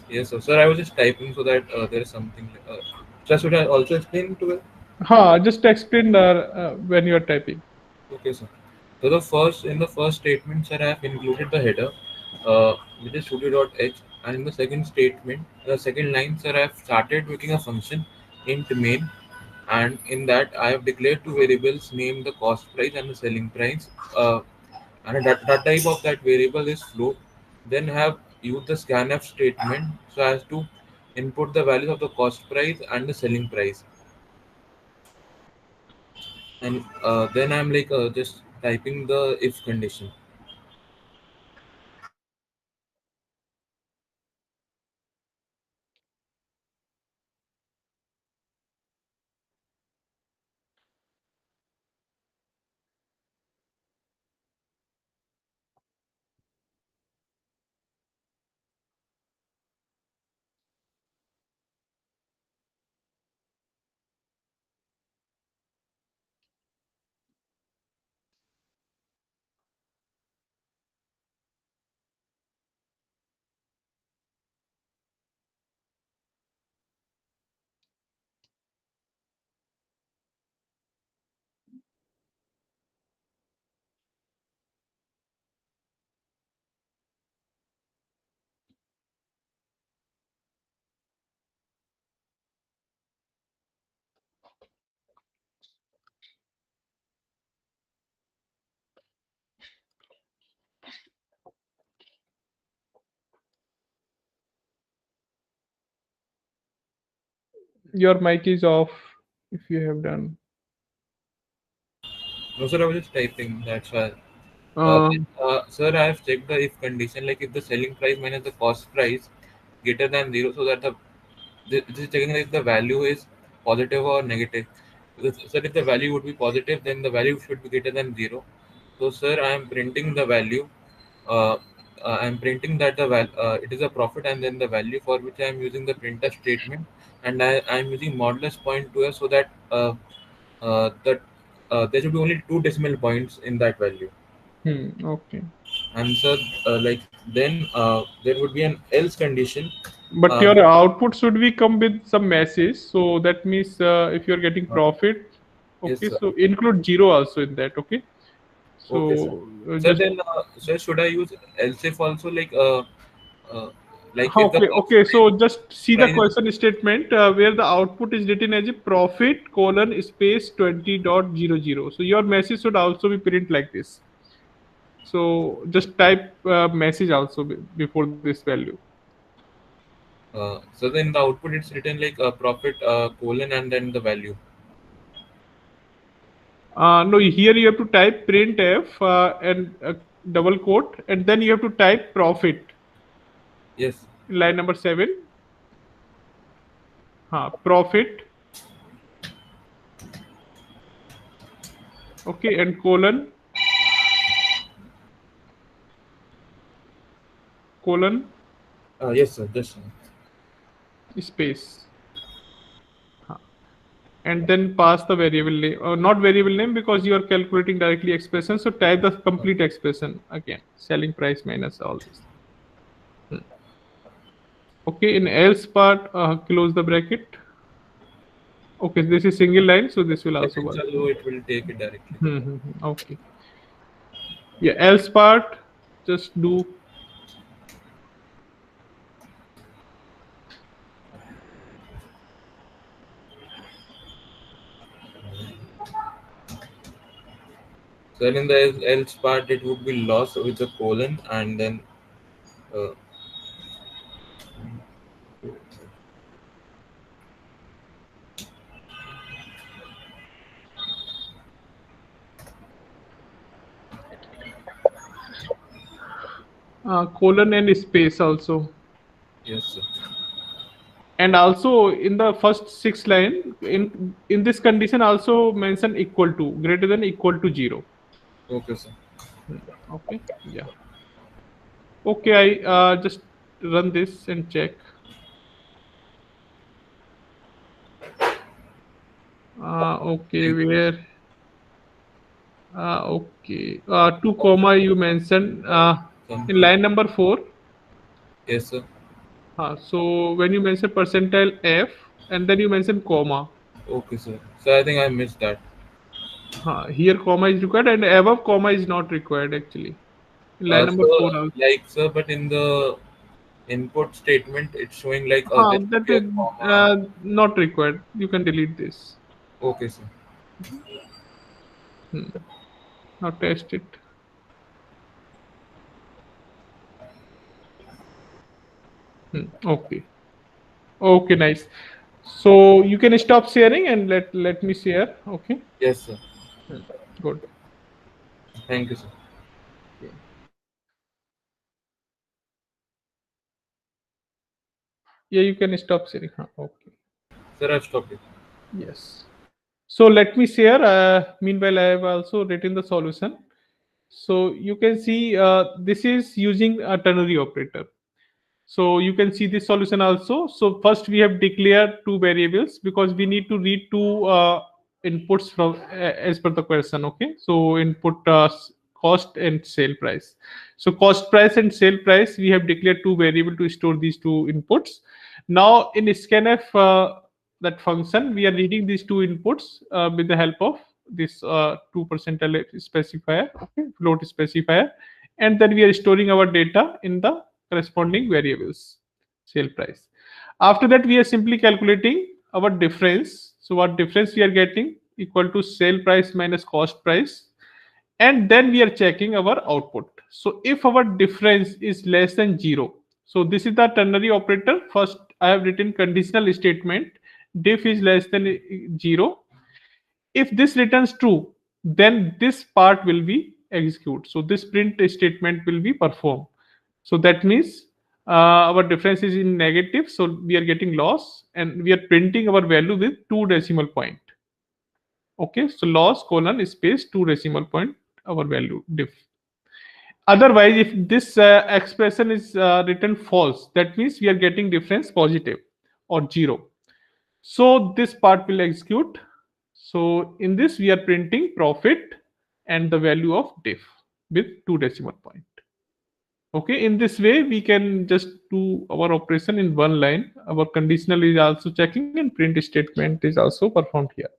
Yes, sir. Sir, I was just typing so that there is something. Sir, should I also explain to it? Ha, just explain when you are typing. Okay, sir. So in the first statement, sir, I have included the header, which is studio.h, and in the second statement, the second line, sir, I have started making a function int main, and in that I have declared two variables named the cost price and the selling price, and that type of that variable is float. Then have used the scanf statement so as to input the values of the cost price and the selling price, and then I'm like just typing the if condition. Your mic is off if you have done. No, sir, I was just typing. That's why. Uh, Sir, I have checked the if condition, like if the selling price minus the cost price greater than zero, so that this is checking if the value is positive or negative. Because, sir, if the value would be positive, then the value should be greater than zero. So, sir, I am printing the value. Uh, I am printing that it is a profit, and then the value for which I am using the printf statement, and I am using modulus point 2f so that that there should be only two decimal points in that value. okay. And so like then there would be an else condition. But uh, your output should be come with some message. So that means if you're getting uh, profit, yes, okay, sir. so include zero also in that, okay? Okay, sir. So So just then sir, should I use else if also, uh, like if the okay, cost okay. price So just see the price is question statement where the output is written as a profit colon space 20.00. So your message should also be print like this. So just type message also before this value. so then the output it's written like a profit colon and then the value. No, here you have to type printf and double quote, and then you have to type profit Yes. in line number 7. Profit, okay, and colon Yes, sir. Just space, and then pass the variable name, not variable name because you are calculating directly expression. So type the complete expression again, selling price minus all this. Okay, in else part, close the bracket. Okay, this is single line, so this will also second, work. so it will take it directly. Okay. Yeah, else part, just do. So then in the else part it would be loss with the colon, and then uh, Colon and space also. yes, sir. And also in the first six line, in this condition also mention equal to, greater than equal to 0. Okay, sir. Okay, yeah. Okay, I just run this and check. Okay, Thank you. where Okay. Two comma you mentioned in Something. line number 4. Yes, sir. So when you mention percentile F and then you mention comma, Okay, sir. So I think I missed that. here comma is required and above comma is not required actually. In line number So 4 also. like, sir, but in the input statement, it's showing like there should That be a is comma. not required. You can delete this. Okay, sir. Hmm. Now test it. Okay. Okay, nice. So you can stop sharing and let me share. Okay. Yes, sir. Hmm. Good. Thank you, sir. Okay. Yeah, you can stop sharing. Okay. Sir, I've stopped it. Yes. So let me share. Meanwhile, I have also written the solution. So you can see this is using a ternary operator. So you can see this solution also. So first we have declared two variables because we need to read two inputs from as per the question. Okay. So input cost and sale price. So cost price and sale price we have declared two variable to store these two inputs. Now in scanf that function we are reading these two inputs with the help of this 2% specifier, okay, float specifier, and then we are storing our data in the corresponding variables sale price. After that we are simply calculating our difference. So what difference we are getting equal to sale price minus cost price, and then we are checking our output. So if our difference is less than 0, so this is the ternary operator. First I have written conditional statement, diff is less than 0. If this returns true, then this part will be executed. So this print statement will be performed. So that means our difference is in negative. So we are getting loss and we are printing our value with two decimal point. Okay. So loss colon space two decimal point our value diff. Otherwise, if this expression is written false, that means we are getting difference positive or 0. So this part will execute. So in this we are printing profit and the value of diff with two decimal point. Okay, in this way we can just do our operation in one line. Our conditional is also checking and print statement is also performed here.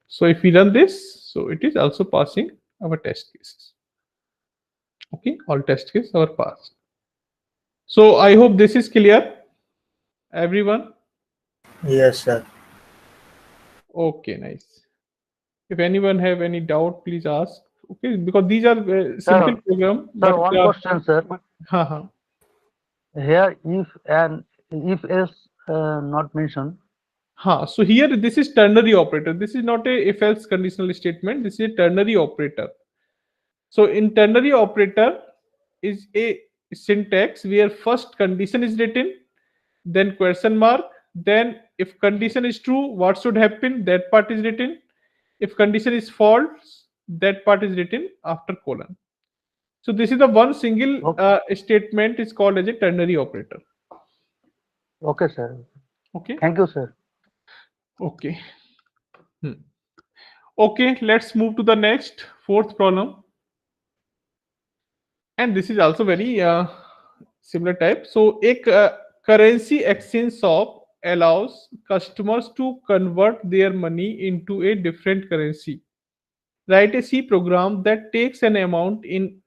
So if we run this, so it is also passing our test cases. Okay, all test cases are passed. So I hope this is clear, everyone. Yes, sir. Okay, nice. If anyone have any doubt, please ask. Okay, because these are simple Sir, program, sir, but one question, sir. haha. Here, if else not mentioned. So here this is ternary operator. This is not a if else conditional statement. This is a ternary operator. So in ternary operator is a syntax where first condition is written, then question mark, then if condition is true, what should happen? That part is written. If condition is false, that part is written after colon. So this is the one single statement is called as a ternary operator. Okay, sir. Okay. Thank you, sir. Okay. Okay, let's move to the next fourth problem. And this is also very similar type. So a currency exchange shop allows customers to convert their money into a different currency. Write a C program that takes an amount in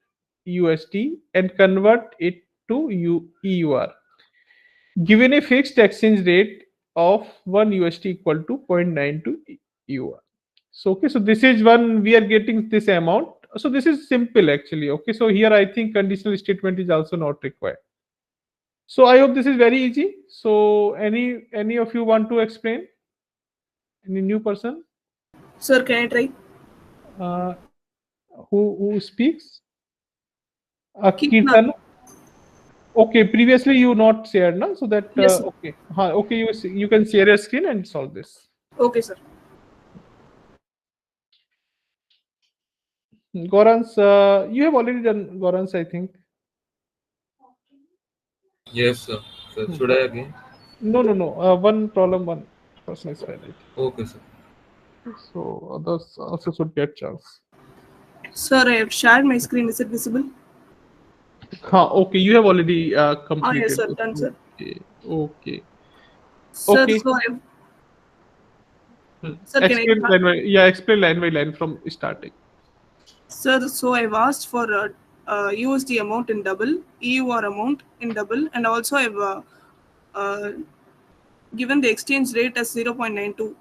USD and convert it to EUR. Given a fixed exchange rate of 1 USD equal to 0.92 EUR. So okay, so this is one we are getting this amount. So this is simple actually. Okay, so here I think conditional statement is also not required. So I hope this is very easy. So any of you want to explain? Any new person? Sir, can I try? Uh, who speaks? Kirtana. Kirtan. Okay, previously you not shared, na? So that Yes, sir. okay. Okay, you can share your screen and solve this. Okay, sir. Gorans, you have already done Gorans, I think. Yes, sir. Sir, Hmm. should I again? No. One problem, one person is fine, I think. Okay, sir. So others also should get chance. Sir, I have shared my screen. Is it visible? Okay, you have already Yes, completed sir. this. Done, sir. Okay, okay, Sir, okay. so I've, sir, can I Explain start? line by explain line by line from starting. Sir, so I've asked for USD amount in double, EUR amount in double, and also I've uh, given the exchange rate as 0.92.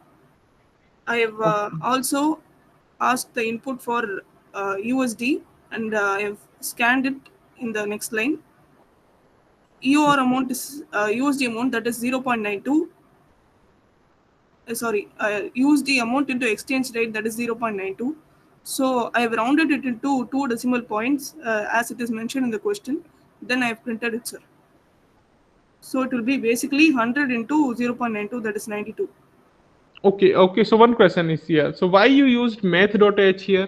I have also asked the input for USD, and I have scanned it in the next line. EUR amount is USD amount, that is 0.92. Sorry, USD amount into exchange rate, that is 0.92. So I have rounded it into 2 decimal points as it is mentioned in the question. Then I have printed it, sir. So it will be basically 100 into 0.92, that is 92. Okay, okay. So one question is here. So why you used math.h here?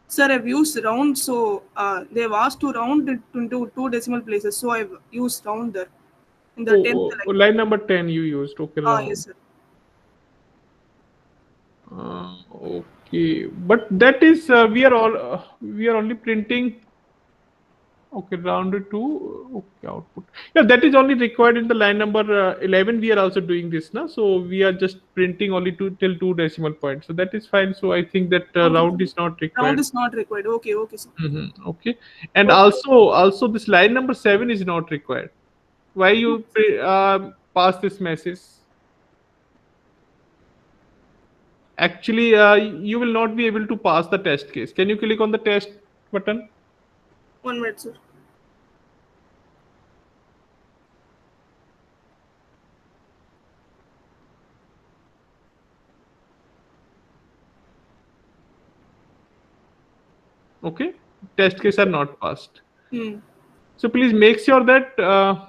Sir, I've used round, so they've asked to round it into 2 decimal places. So I've used round there in the 10th line. Line number 10 you used. Okay, Yes, round. sir. Okay, but that is we are only printing. Okay, rounded to okay output. Yeah, that is only required in the line number 11. We are also doing this now, so we are just printing only till 2 decimal points. So that is fine. So I think that Okay. round is not Round required. is not required. Okay, okay, sir. Okay, and Okay. also this line number 7 is not required. Why you pass this message? Actually, you will not be able to pass the test case. Can you click on the test button? 1 minute, sir. Okay, test case are not passed. Hmm. So please make sure that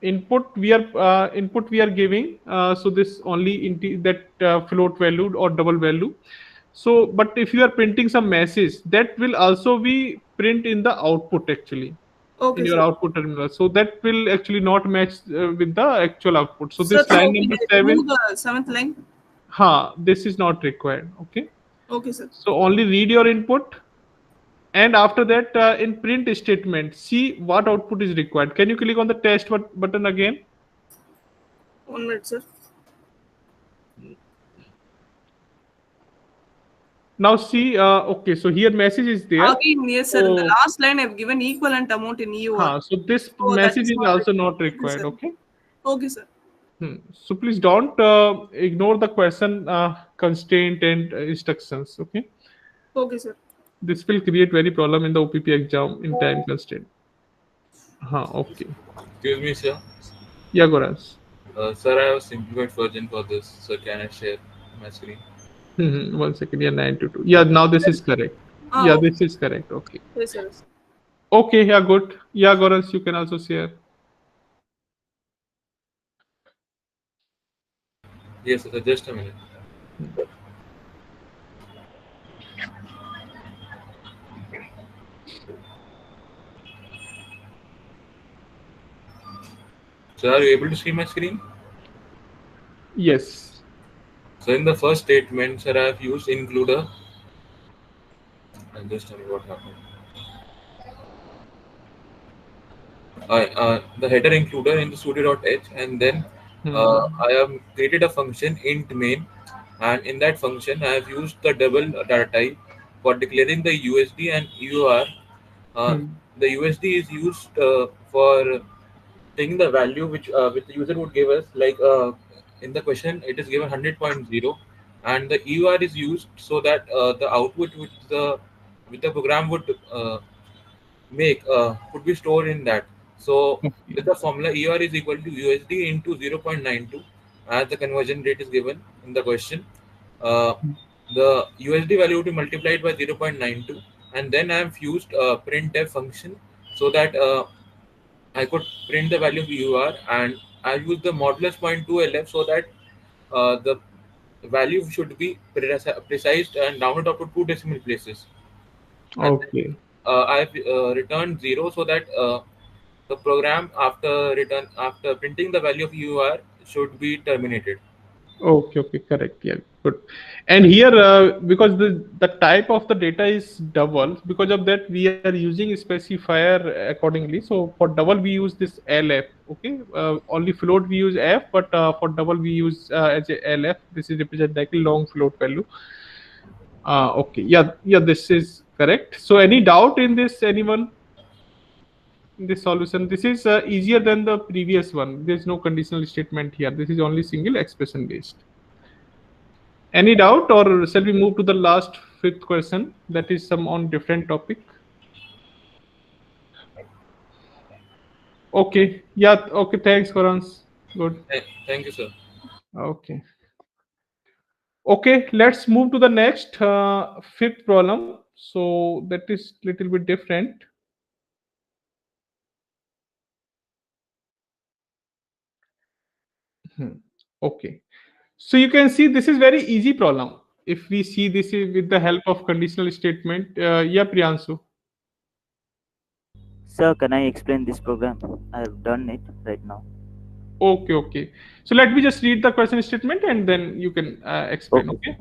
input we are giving. So this only that float value or double value. So, but if you are printing some message, that will also be print in the output actually in Okay, your sir. output terminal. So that will actually not match with the actual output. So Sir, this line so can number I remove seven, the 7th line? this is not required. Okay. Okay, sir. So only read your input, and after that in print statement see what output is required. Can you click on the test button again? 1 minute, sir. Now see, okay, so here message is there. Again, yes, sir. In the So last line, I've given equivalent amount in EUR. so this So that message is is not also required. not Okay, required. sir. Okay. Okay, sir. So please don't ignore the question constraint and instructions. Okay, Okay, sir. this will create very problem in the OPP exam in time constraint. Okay. Excuse me, sir. Yeah, Goras. Sir, I have a simplified version for this. So can I share my screen? 1 second. Yeah, 9 to 2. Yeah, now this is correct. Yeah, Okay. this is correct. Okay. Yes, sir. Okay, yeah, good. Yeah, Goras, you can also share. Yes, sir. Just a minute. So are you able to see my screen? Yes. So in the first statement, sir, I have used includer. And just tell me what happened. The header includer in the studio.h, and then I have created a function int main, and in that function I have used the double data type for declaring the USD and EUR. Uh, the USD is used for taking the value which the user would give us, like in the question it is given 100.0, and the EUR is used so that the output which the program would make could be stored in that. So with the formula EUR is equal to USD into 0.92 as the conversion rate is given in the question. Uh, the USD value to be multiplied by 0.92, and then I have used printf function so that I could print the value of EUR, and I use the modulus 0.2 LF so that the value should be precised and rounded up to 2 decimal places. And then Okay. I've returned 0 so that the program after printing the value of EUR should be terminated. Okay. Okay. Correct. Yeah. Good. And here, because the type of the data is double, because of that we are using specifier accordingly. So for double we use this LF. Okay, only float we use F, but for double we use as a LF. This is represent like a long float value. Okay, yeah, yeah, this is correct. So any doubt in this, anyone? In this solution, this is easier than the previous one. There's no conditional statement here. This is only single expression based. Any doubt, or shall we move to the last fifth question? That is some on different topic. Okay. Yeah. Okay. Thanks, Korans. Good. Thank you, sir. Okay. Okay. Let's move to the next fifth problem. So that is little bit different. Okay. So you can see this is very easy problem. If we see this is with the help of conditional statement. Yeah, Priyansu. Sir, can I explain this program? I have done it right now. Okay, okay. So let me just read the question statement and then you can explain. Okay.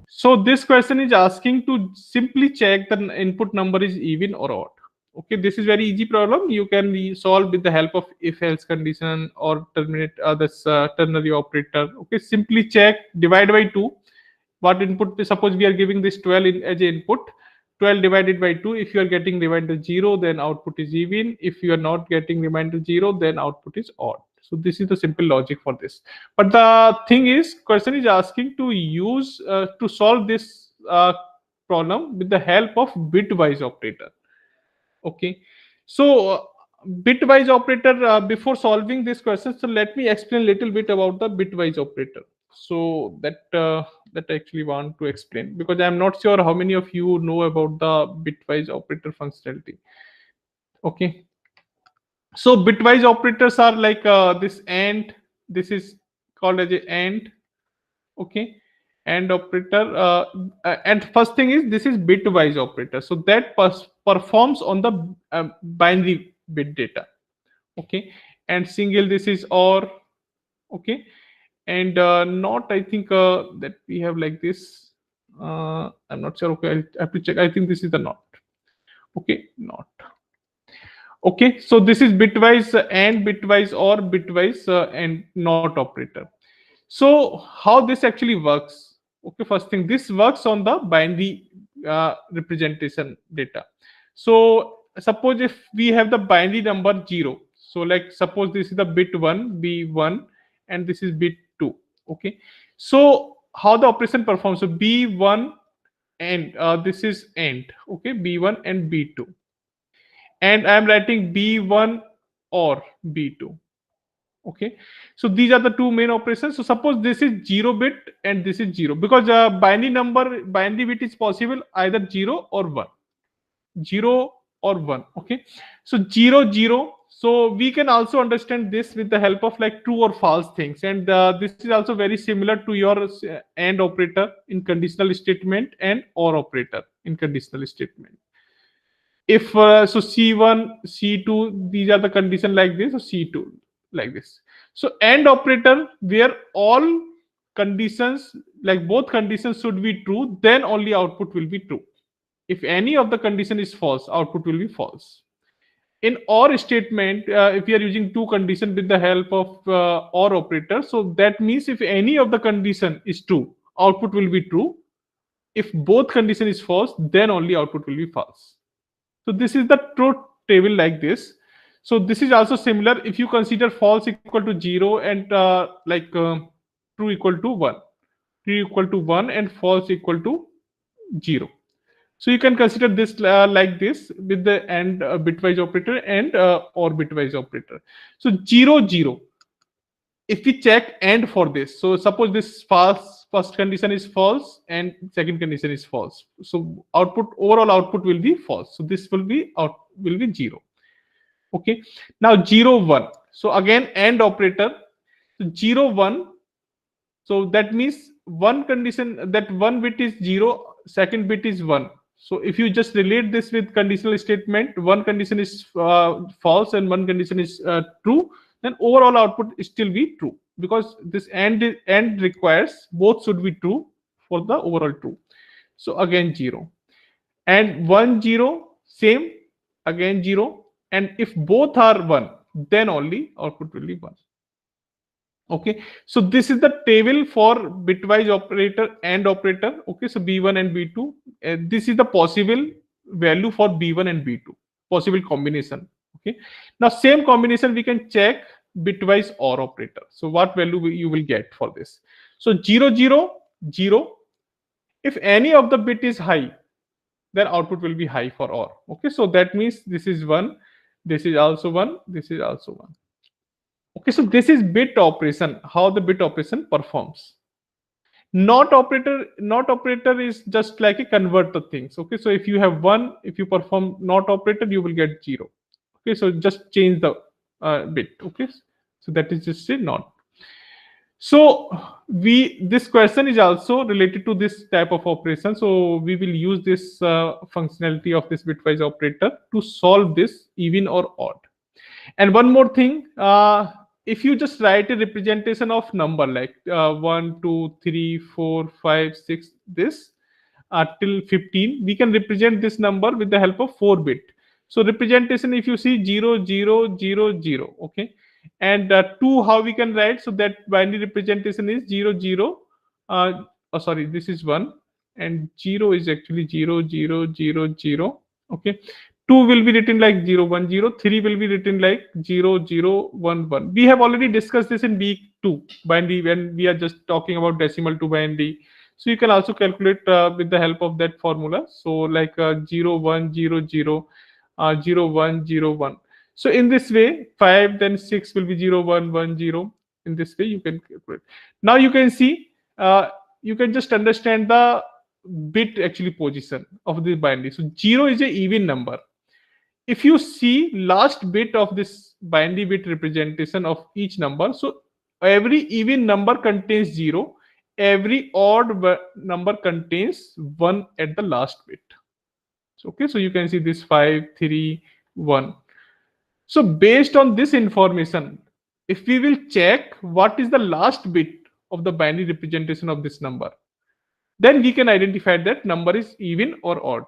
So this question is asking to simply check the input number is even or odd. Okay, this is very easy problem. You can solve with the help of if-else condition or terminate this ternary operator. Okay, simply check divide by two. What input? Suppose we are giving this 12 as a input. 12 divided by 2. If you are getting remainder 0, then output is even. If you are not getting remainder 0, then output is odd. So this is the simple logic for this. But the thing is, question is asking to use to solve this problem with the help of bitwise operator. Okay. So bitwise operator, before solving this question, so let me explain a little bit about the bitwise operator. So that I actually want to explain, because I'm not sure how many of you know about the bitwise operator functionality. Okay. So bitwise operators are like this AND. This is called as a AND. Okay. And operator, and first thing is this is bitwise operator, so that performs on the binary bit data. Okay. And single, this is OR. Okay. And not, I think that we have like this. I'm not sure. Okay, I have to check. I think this is the not. Okay, not. Okay, so this is bitwise and bitwise or bitwise and not operator. So how this actually works? Okay, first thing, this works on the binary representation data. So suppose if we have the binary number 0, so like suppose this is the bit 1 b1 and this is bit 2. Okay, so how the operation performs? So b1 and this is AND. Okay, b1 and b2, and I'm writing b1 or b2. Okay, so these are the two main operations. So suppose this is 0 bit and this is 0, because binary bit is possible either 0 or 1. 0 or 1. Okay, so 0 0. So we can also understand this with the help of like true or false things, and this is also very similar to your AND operator in conditional statement and OR operator in conditional statement. If so c1 c2, these are the condition like this, so c2 like this. So AND operator, where all conditions, like both conditions should be true, then only output will be true. If any of the condition is false, output will be false. In OR statement, if we are using two conditions with the help of OR operator, so that means if any of the condition is true, output will be true. If both condition is false, then only output will be false. So this is the truth table like this. So this is also similar. If you consider false equal to 0 and true equal to 1, true equal to 1 and false equal to 0. So you can consider this like this with the AND bitwise operator and OR bitwise operator. So 0 0. If we check AND for this, so suppose this first condition is false and second condition is false, so overall output will be false, so this will be 0. Okay, now 0 1. So again AND operator, so 0 1. So that means one condition, that one bit is 0, second bit is 1. So if you just relate this with conditional statement, one condition is false and one condition is true, then overall output still be true, because this AND requires both should be true for the overall true. So again 0, and 1 0 same, again 0, and if both are 1, then only output will be 1. Okay, so this is the table for bitwise operator and operator. Okay, so b1 and b2, this is the possible value for b1 and b2, possible combination. Okay, now same combination we can check bitwise or operator. So what value you will get for this? So 0 0 0, if any of the bit is high, then output will be high for or. Okay, so that means this is 1, this is also 1, this is also 1. Okay, so this is bit operation, how the bit operation performs. Not operator is just like a converter things. Okay, so if you have 1, if you perform not operator, you will get 0. Okay, so just change the bit. Okay, so that is just a not. So this question is also related to this type of operation. So we will use this functionality of this bitwise operator to solve this even or odd. And one more thing, if you just write a representation of number like 1 2 3 4 5 6, this till 15, we can represent this number with the help of 4-bit. So representation, if you see 0 0 0 0, okay, and 2, how we can write? So that binary representation is 0 0, oh sorry, this is 1, and 0 is actually 0 0 0 0. Okay, 2 will be written like 0 1 0, 3 will be written like 0 0 1 1. We have already discussed this in week 2 binary when we are just talking about decimal to binary. So you can also calculate with the help of that formula. So like 0 1 0 0, 0 1 0 1. So in this way 5 then 6 will be 0 1 1 0. In this way you can calculate. Now you can see, you can just understand the bit actually position of the binary. So 0 is a even number. If you see last bit of this binary bit representation of each number, so every even number contains 0, every odd number contains 1 at the last bit. So, okay, so you can see this 5 3 1. So based on this information, if we will check what is the last bit of the binary representation of this number, then we can identify that number is even or odd.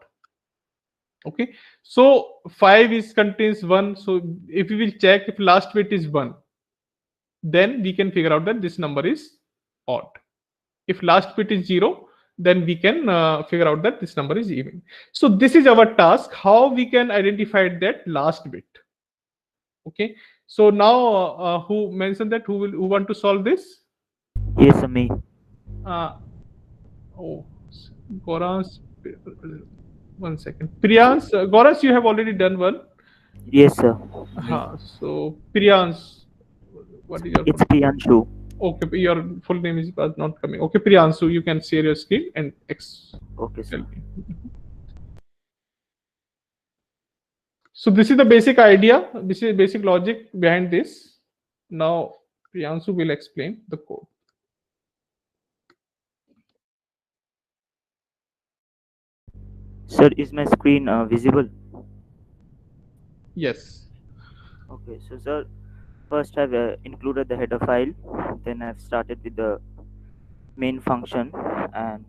Okay, so 5 is contains 1. So if we will check if last bit is 1, then we can figure out that this number is odd. If last bit is 0, then we can figure out that this number is even. So this is our task, how we can identify that last bit. Okay, so now who mentioned that, who want to solve this? Yes, me. Oh, Gorans, 1 second. Priyans, Gorans, you have already done one. Yes, sir. So Priyans, what is your It's Priyanshu. Okay, your full name is not coming. Okay, Priyanshu, you can share your screen and Okay, sir. So this is the basic idea. This is basic logic behind this. Now Priyanshu will explain the code. Sir, is my screen visible? Yes. Okay, so sir, first I've included the header file, then I've started with the main function and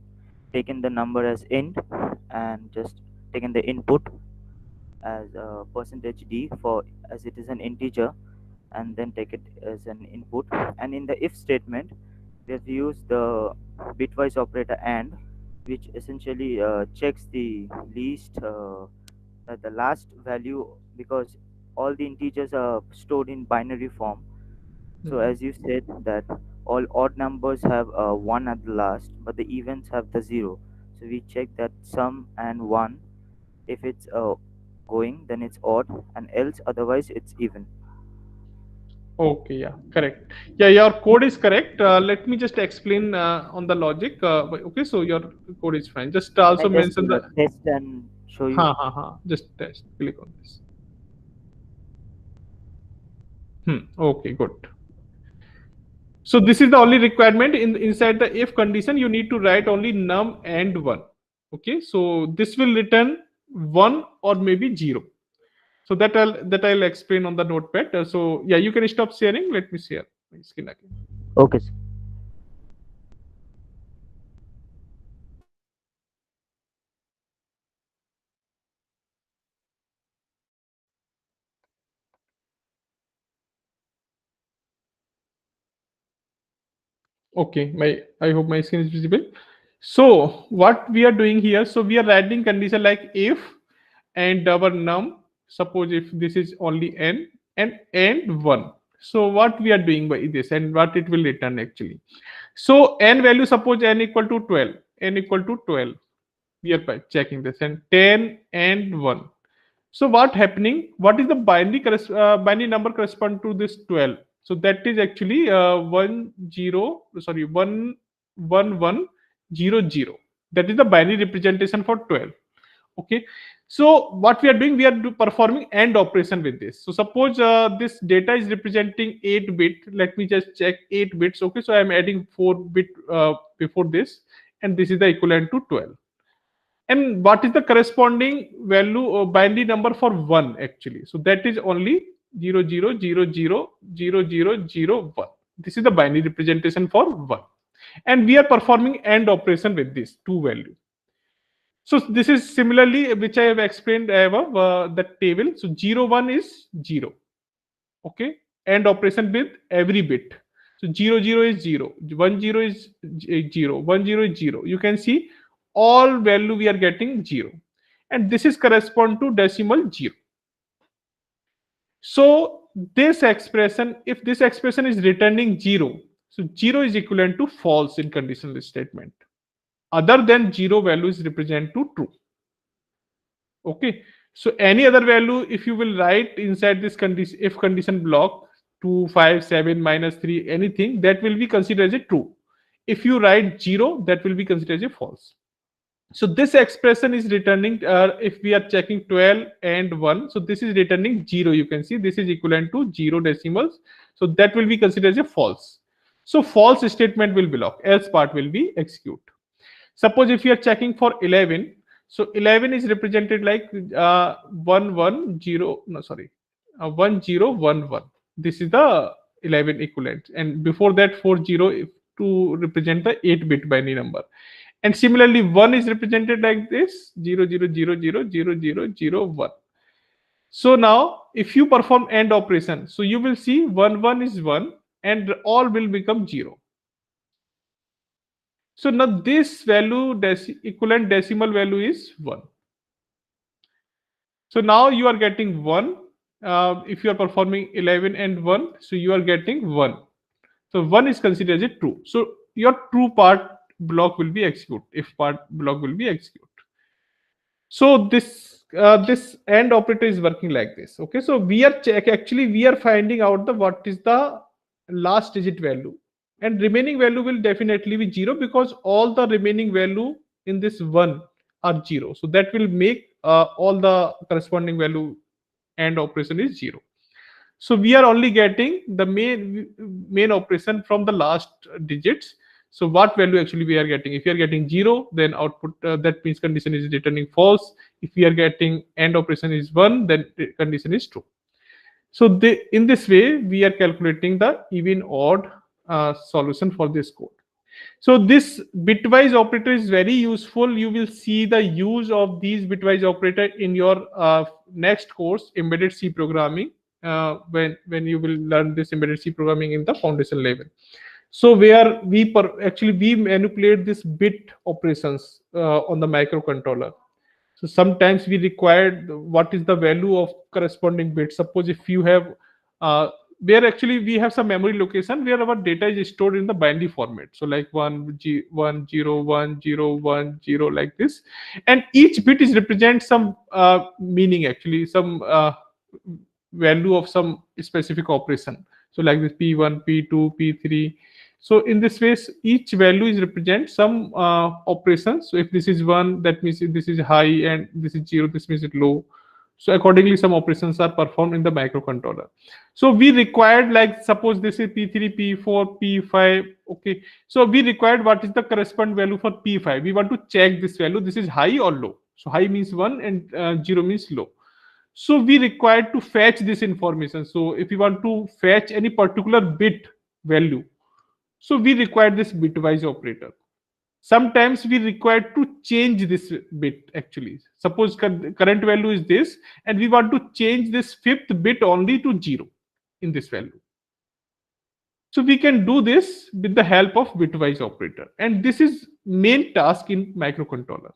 taken the number as int and just taken the input as percentage %d for as it is an integer, and then take it as an input. And in the if statement we have used the bitwise operator and, which essentially checks the least the last value, because all the integers are stored in binary form. So as you said that all odd numbers have 1 at the last, but the evens have the 0. So we check that sum and 1, if it's going, then it's odd, and else otherwise it's even. Okay, yeah, correct. Yeah, your code is correct. Let me just explain on the logic. Okay, so your code is fine. Just also mention the test and show you. Just test. Click on this. Okay, good. So this is the only requirement inside the if condition. You need to write only num and 1. Okay, so this will return 1 or maybe 0. So that I'll explain on the notepad. So yeah, you can stop sharing. Let me share my screen again. Okay. Okay, my I hope my screen is visible. So what we are doing here, so we are writing condition like if and our num. Suppose if this is only n and 1. So what we are doing by this and what it will return actually. So n value, suppose n equal to 12, n equal to 12. We are checking this and 10 and 1. So what happening? What is the binary number correspond to this 12? So that is actually 1110. That is the binary representation for 12. Okay. So what we are doing, we are performing AND operation with this. So suppose this data is representing 8 bit. Let me just check 8 bits. Okay. So I am adding 4 bit before this, and this is the equivalent to 12. And what is the corresponding value or binary number for 1 actually? So that is only 00000001. This is the binary representation for 1. And we are performing AND operation with this two value. So this is similarly which I have explained above the table. So 01 is 0. Okay. AND operation with every bit. So 00 is 0, 10 is 0, 10 is 0. You can see all value we are getting 0, and this is correspond to decimal 0. So this expression, if this expression is returning 0, so 0 is equivalent to false in conditional statement. Other than 0 value is represent to true. Okay. So any other value, if you will write inside this condition, if condition block 2, 5, 7, -3, anything, that will be considered as a true. If you write 0, that will be considered as a false. So this expression is returning, if we are checking 12 and 1, so this is returning 0. You can see this is equivalent to 0 decimals. So that will be considered as a false. So false statement will block, else part will be execute. Suppose if you are checking for 11, so 11 is represented like 110, no sorry, 1011. This is the 11 equivalent, and before that 40 to represent the 8-bit binary number. And similarly, 1 is represented like this 00000001. So now if you perform AND operation, so you will see 1 is 1 and all will become 0. So now this value equivalent decimal value is 1. So now you are getting 1. If you are performing 11 and 1, so you are getting 1. So 1 is considered as a true. So your true part block will be execute. If part block will be execute. So this AND operator is working like this. Okay. So we are finding out the what is the last digit value, and remaining value will definitely be 0 because all the remaining value in this 1 are 0. So that will make all the corresponding value AND operation is 0. So we are only getting the main operation from the last digits. So what value actually we are getting? If we are getting 0, then output that means condition is returning false. If we are getting AND operation is 1, then the condition is true. So in this way we are calculating the even odd solution for this code. So this bitwise operator is very useful. You will see the use of these bitwise operator in your next course, embedded C programming, when you will learn this embedded C programming in the foundation level. So where actually we manipulate this bit operations on the microcontroller. So sometimes we require what is the value of corresponding bit. Suppose if you have where actually we have some memory location where our data is stored in the binary format. So like 1 0 1 0 1 0 1 0 like this, and each bit is represent some meaning actually, some value of some specific operation. So like this P1, P2, P3. So in this way, each value is represent some operations. So if this is 1, that means this is high, and this is 0, this means it low. So accordingly, some operations are performed in the microcontroller. So we required, like suppose this is P3, P4, P5. Okay. So we required what is the corresponding value for P5. We want to check this value. This is high or low. So high means 1 and 0 means low. So we required to fetch this information. So if we want to fetch any particular bit value, so we require this bitwise operator. Sometimes we require to change this bit actually. Suppose current value is this, and we want to change this fifth bit only to 0 in this value. So we can do this with the help of bitwise operator, and this is main task in microcontroller.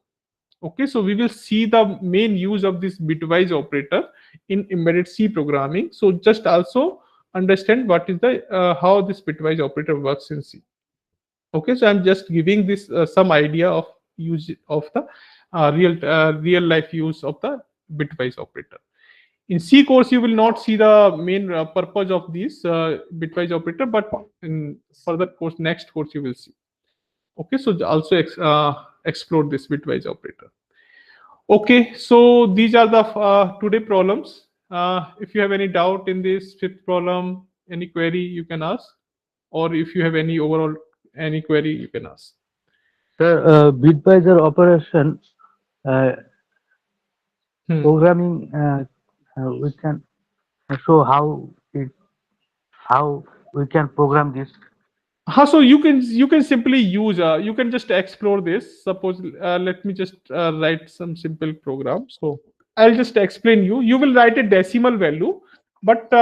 Okay, so we will see the main use of this bitwise operator in embedded C programming. So just also understand what is the how this bitwise operator works in C. Okay, so I'm just giving this some idea of use of the real life use of the bitwise operator. In C course, you will not see the main purpose of this bitwise operator, but in further course, next course, you will see. Okay, so also explore this bitwise operator. Okay, so these are the today problems. If you have any doubt in this fifth problem, any query you can ask, or if you have any overall any query you can ask. Sir, bitwise operation uh, Hmm. programming, we can show how we can program this. So you can simply use you can just explore this. Suppose let me just write some simple program. So I'll just explain you. You will write a decimal value, but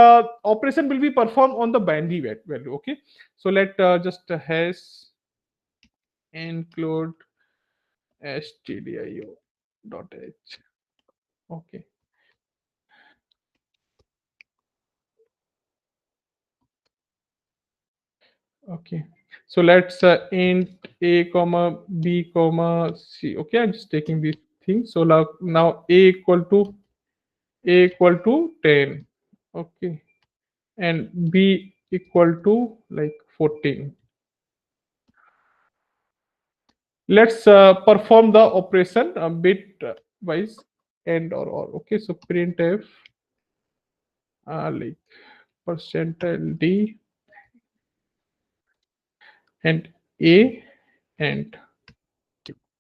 operation will be performed on the binary value. Okay. So let just has include stdio dot h. Okay. Okay. So let's int a comma b comma c. Okay, I'm just taking these things. So now a equal to 10. Okay, and b equal to like 14. Let's perform the operation bit wise and or. Okay, so printf like percentile d and a and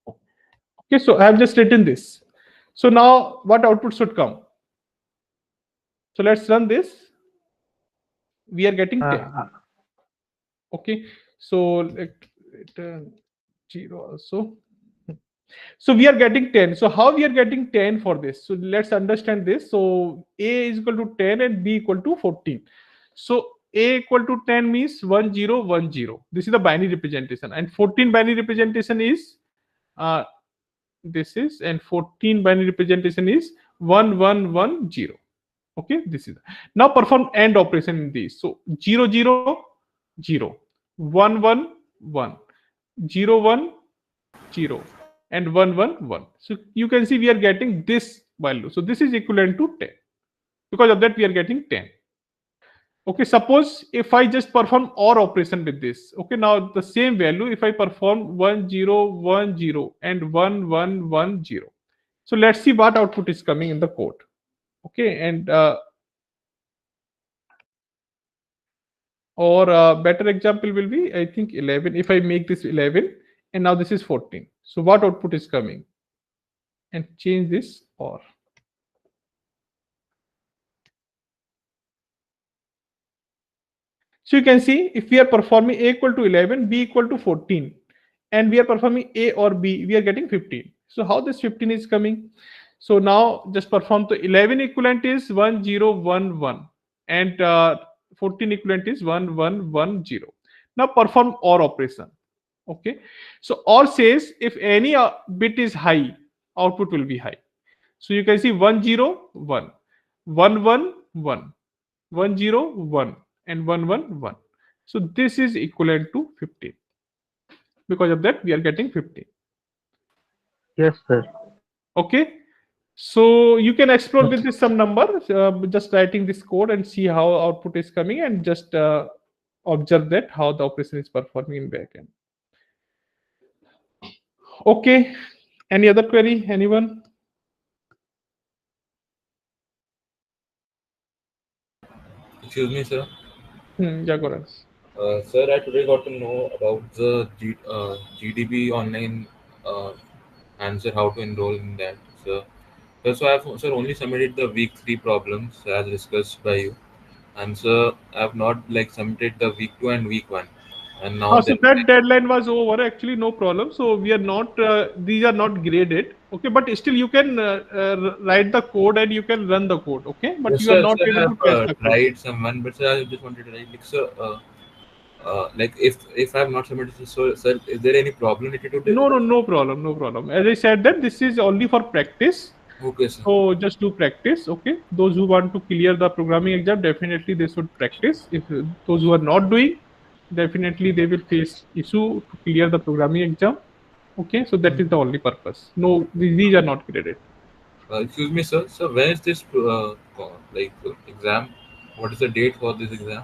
okay. So I have just written this. So now what output should come? So let's run this. We are getting 10. Uh, Okay, so let return 0 also. So we are getting 10. So how we are getting 10 for this? So let's understand this. So a is equal to 10 and b equal to 14. So a equal to 10 means 1010. This is the binary representation, and 14 binary representation is uh, this is, and 14 binary representation is 1110. Okay, this is now perform AND operation in these. So 000, 111, 010, and 111. So you can see we are getting this value. So this is equivalent to 10. Because of that, we are getting 10. Okay, suppose if I just perform OR operation with this. Okay, now the same value, if I perform 1010 and 1110. So let's see what output is coming in the code. Okay, and or a better example will be, I think, 11. If I make this 11 and now this is 14. So what output is coming? And change this or. So you can see if we are performing a equal to 11, b equal to 14, and we are performing a or b, we are getting 15. So how this 15 is coming? So now just perform the 11 equivalent is 1011 and 14 equivalent is 1110. Now perform OR operation. Okay. So OR says if any bit is high, output will be high. So you can see 101, 111, 101 and 111. So this is equivalent to 15. Because of that, we are getting 15. yes, sir. Okay. So you can explore with this some number, just writing this code and see how output is coming, and just observe that how the operation is performing in backend. Okay. Any other query? Anyone? Excuse me, sir. Yeah, go ahead. Sir, I today got to know about the GDB online answer, how to enroll in that. So I have, sir, only submitted the week 3 problems as discussed by you, and sir, I have not like submitted the week 2 and week 1, and now So then that deadline was over. Actually, no problem. So we are not; these are not graded. Okay, but still you can write the code and you can run the code. Okay, but yes, you are sir. not Sir, I able to have test the code. tried some one, but sir, I just wanted to write like sir. Like if I have not submitted, so sir, is there any problem related to this? No problem, no problem. As I said that this is only for practice. Okay, sir. So just do practice, okay? Those who want to clear the programming exam, definitely they should practice. If those who are not doing, definitely they will face issue to clear the programming exam. Okay, so that is the only purpose. No, these are not graded. Excuse me, sir. So when is this exam? What is the date for this exam?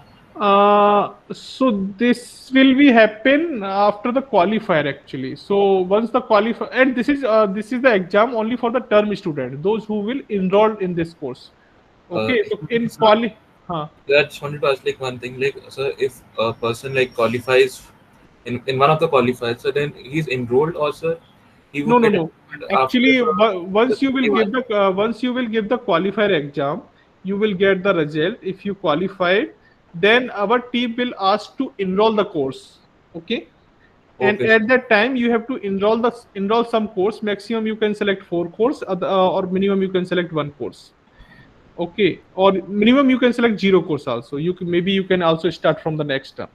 So this will be happen after the qualifier actually. So once the qualifier, and this is the exam only for the term student, those who will enroll in this course. Okay, so Excuse me, in sir. quali, huh. I just wanted to ask like one thing, like sir, if a person like qualifies in one of the qualifiers, so then he's enrolled, or sir, he would get No. enrolled after Actually, the once you will give 21. the once you will give the qualifier exam, you will get the result. If you qualified, then our team will ask to enroll the course. Okay, and Okay, sir. at that time you have to enroll some course. Maximum you can select 4 course, or minimum you can select 1 course. Okay, or minimum you can select 0 course also. You can, maybe you can also start from the next term.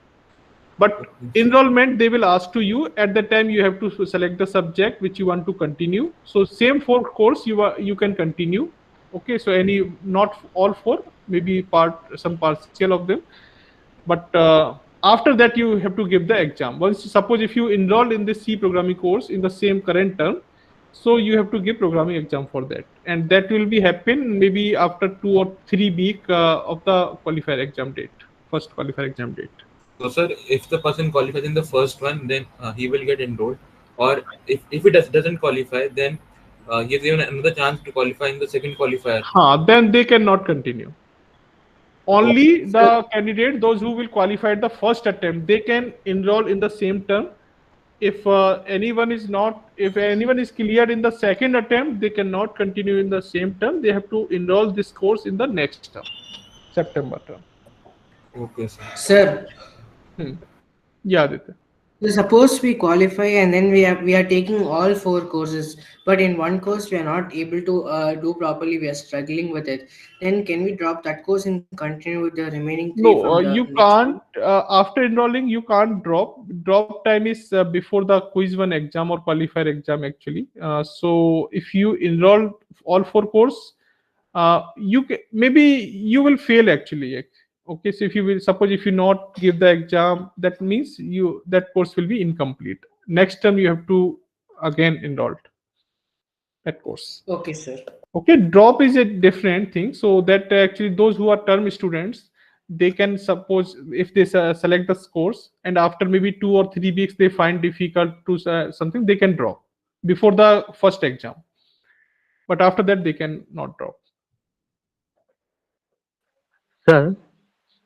But Okay, sir. enrollment they will ask to you at the time. You have to select the subject which you want to continue. So same 4 course you can continue. Okay, so any, not all 4, maybe some partial of them. But after that you have to give the exam. Once, suppose if you enroll in this C programming course in the same current term, so you have to give programming exam for that, and that will be happen maybe after 2 or 3 week of the qualifier exam date, first qualifier exam date. So, sir, if the person qualifies in the first one, then he will get enrolled. Or if he doesn't qualify, then he is given another chance to qualify in the second qualifier. Then they cannot continue. Oh, Only So, the candidate, those who will qualify at the first attempt, they can enroll in the same term. If anyone is cleared in the second attempt, they cannot continue in the same term. They have to enroll this course in the next term, September term. okay, sir. sir, Hmm. Yeah, Aditya. so suppose we qualify and then we are taking all 4 courses, but in one course we are not able to do properly. We are struggling with it. Then can we drop that course and continue with the remaining 3 from No, the you next one? can't. After enrolling, you can't drop. Drop time is before the quiz one exam or qualifier exam actually. So if you enroll all 4 course, maybe you will fail actually. Okay, so if you will, suppose if you not give the exam, that means that course will be incomplete. Next time you have to again enroll that course. Okay, sir. Okay, drop is a different thing. So that actually those who are term students, they can, suppose if they select the course and after maybe 2 or 3 weeks they find difficult to something, they can drop before the first exam. But after that they can not drop. Sir,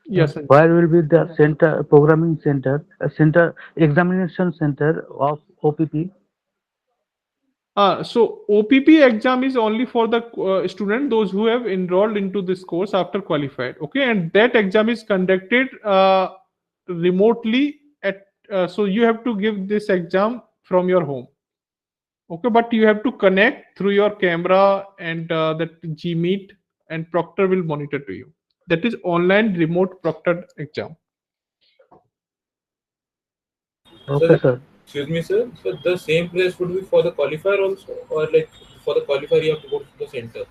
Yes, Sanjay. where will be the center, programming center, examination center of OPP? So OPP exam is only for the student those who have enrolled into this course after qualified. Okay, and that exam is conducted remotely at. So you have to give this exam from your home. Okay, but you have to connect through your camera and that Gmeet, and proctor will monitor to you. That is online remote proctored exam. Okay, So, sir. excuse me, sir. So the same place would be for the qualifier also, or like for the qualifier you have to go to the center.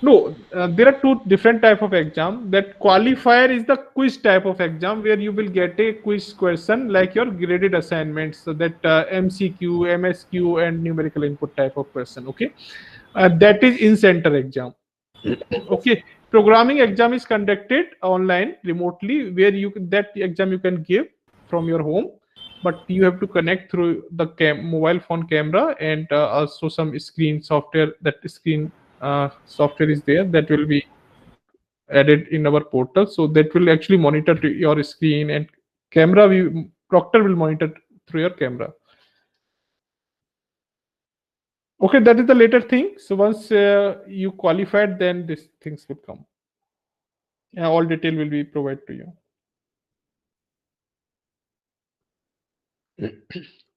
No, there are two different type of exam. That qualifier is the quiz type of exam where you will get a quiz question like your graded assignments. So that MCQ, MSQ, and numerical input type of question. Okay, that is in center exam. Okay, programming exam is conducted online remotely where that exam you can give from your home, but you have to connect through the mobile phone camera and also some screen software. That screen software is there that will be added in our portal, so that will actually monitor to your screen, and camera proctor will monitor through your camera. Okay, that is the later thing. So once you qualified, then these things will come. Yeah, all detail will be provided to you.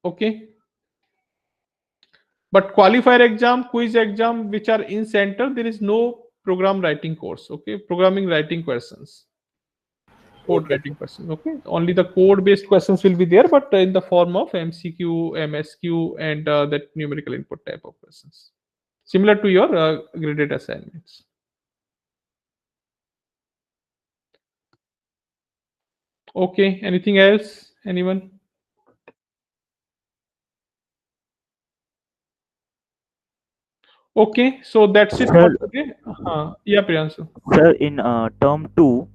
Okay, but qualifier exam, quiz exam, which are in center, there is no program writing course. Okay, programming writing questions. code writing questions. Okay, only the code based questions will be there, but in the form of MCQ, MSQ, and that numerical input type of questions, similar to your graded assignments. Okay, anything else? Anyone? Okay, so that's it for Sir, today. Yeah, Priyansu. sir, in term 2,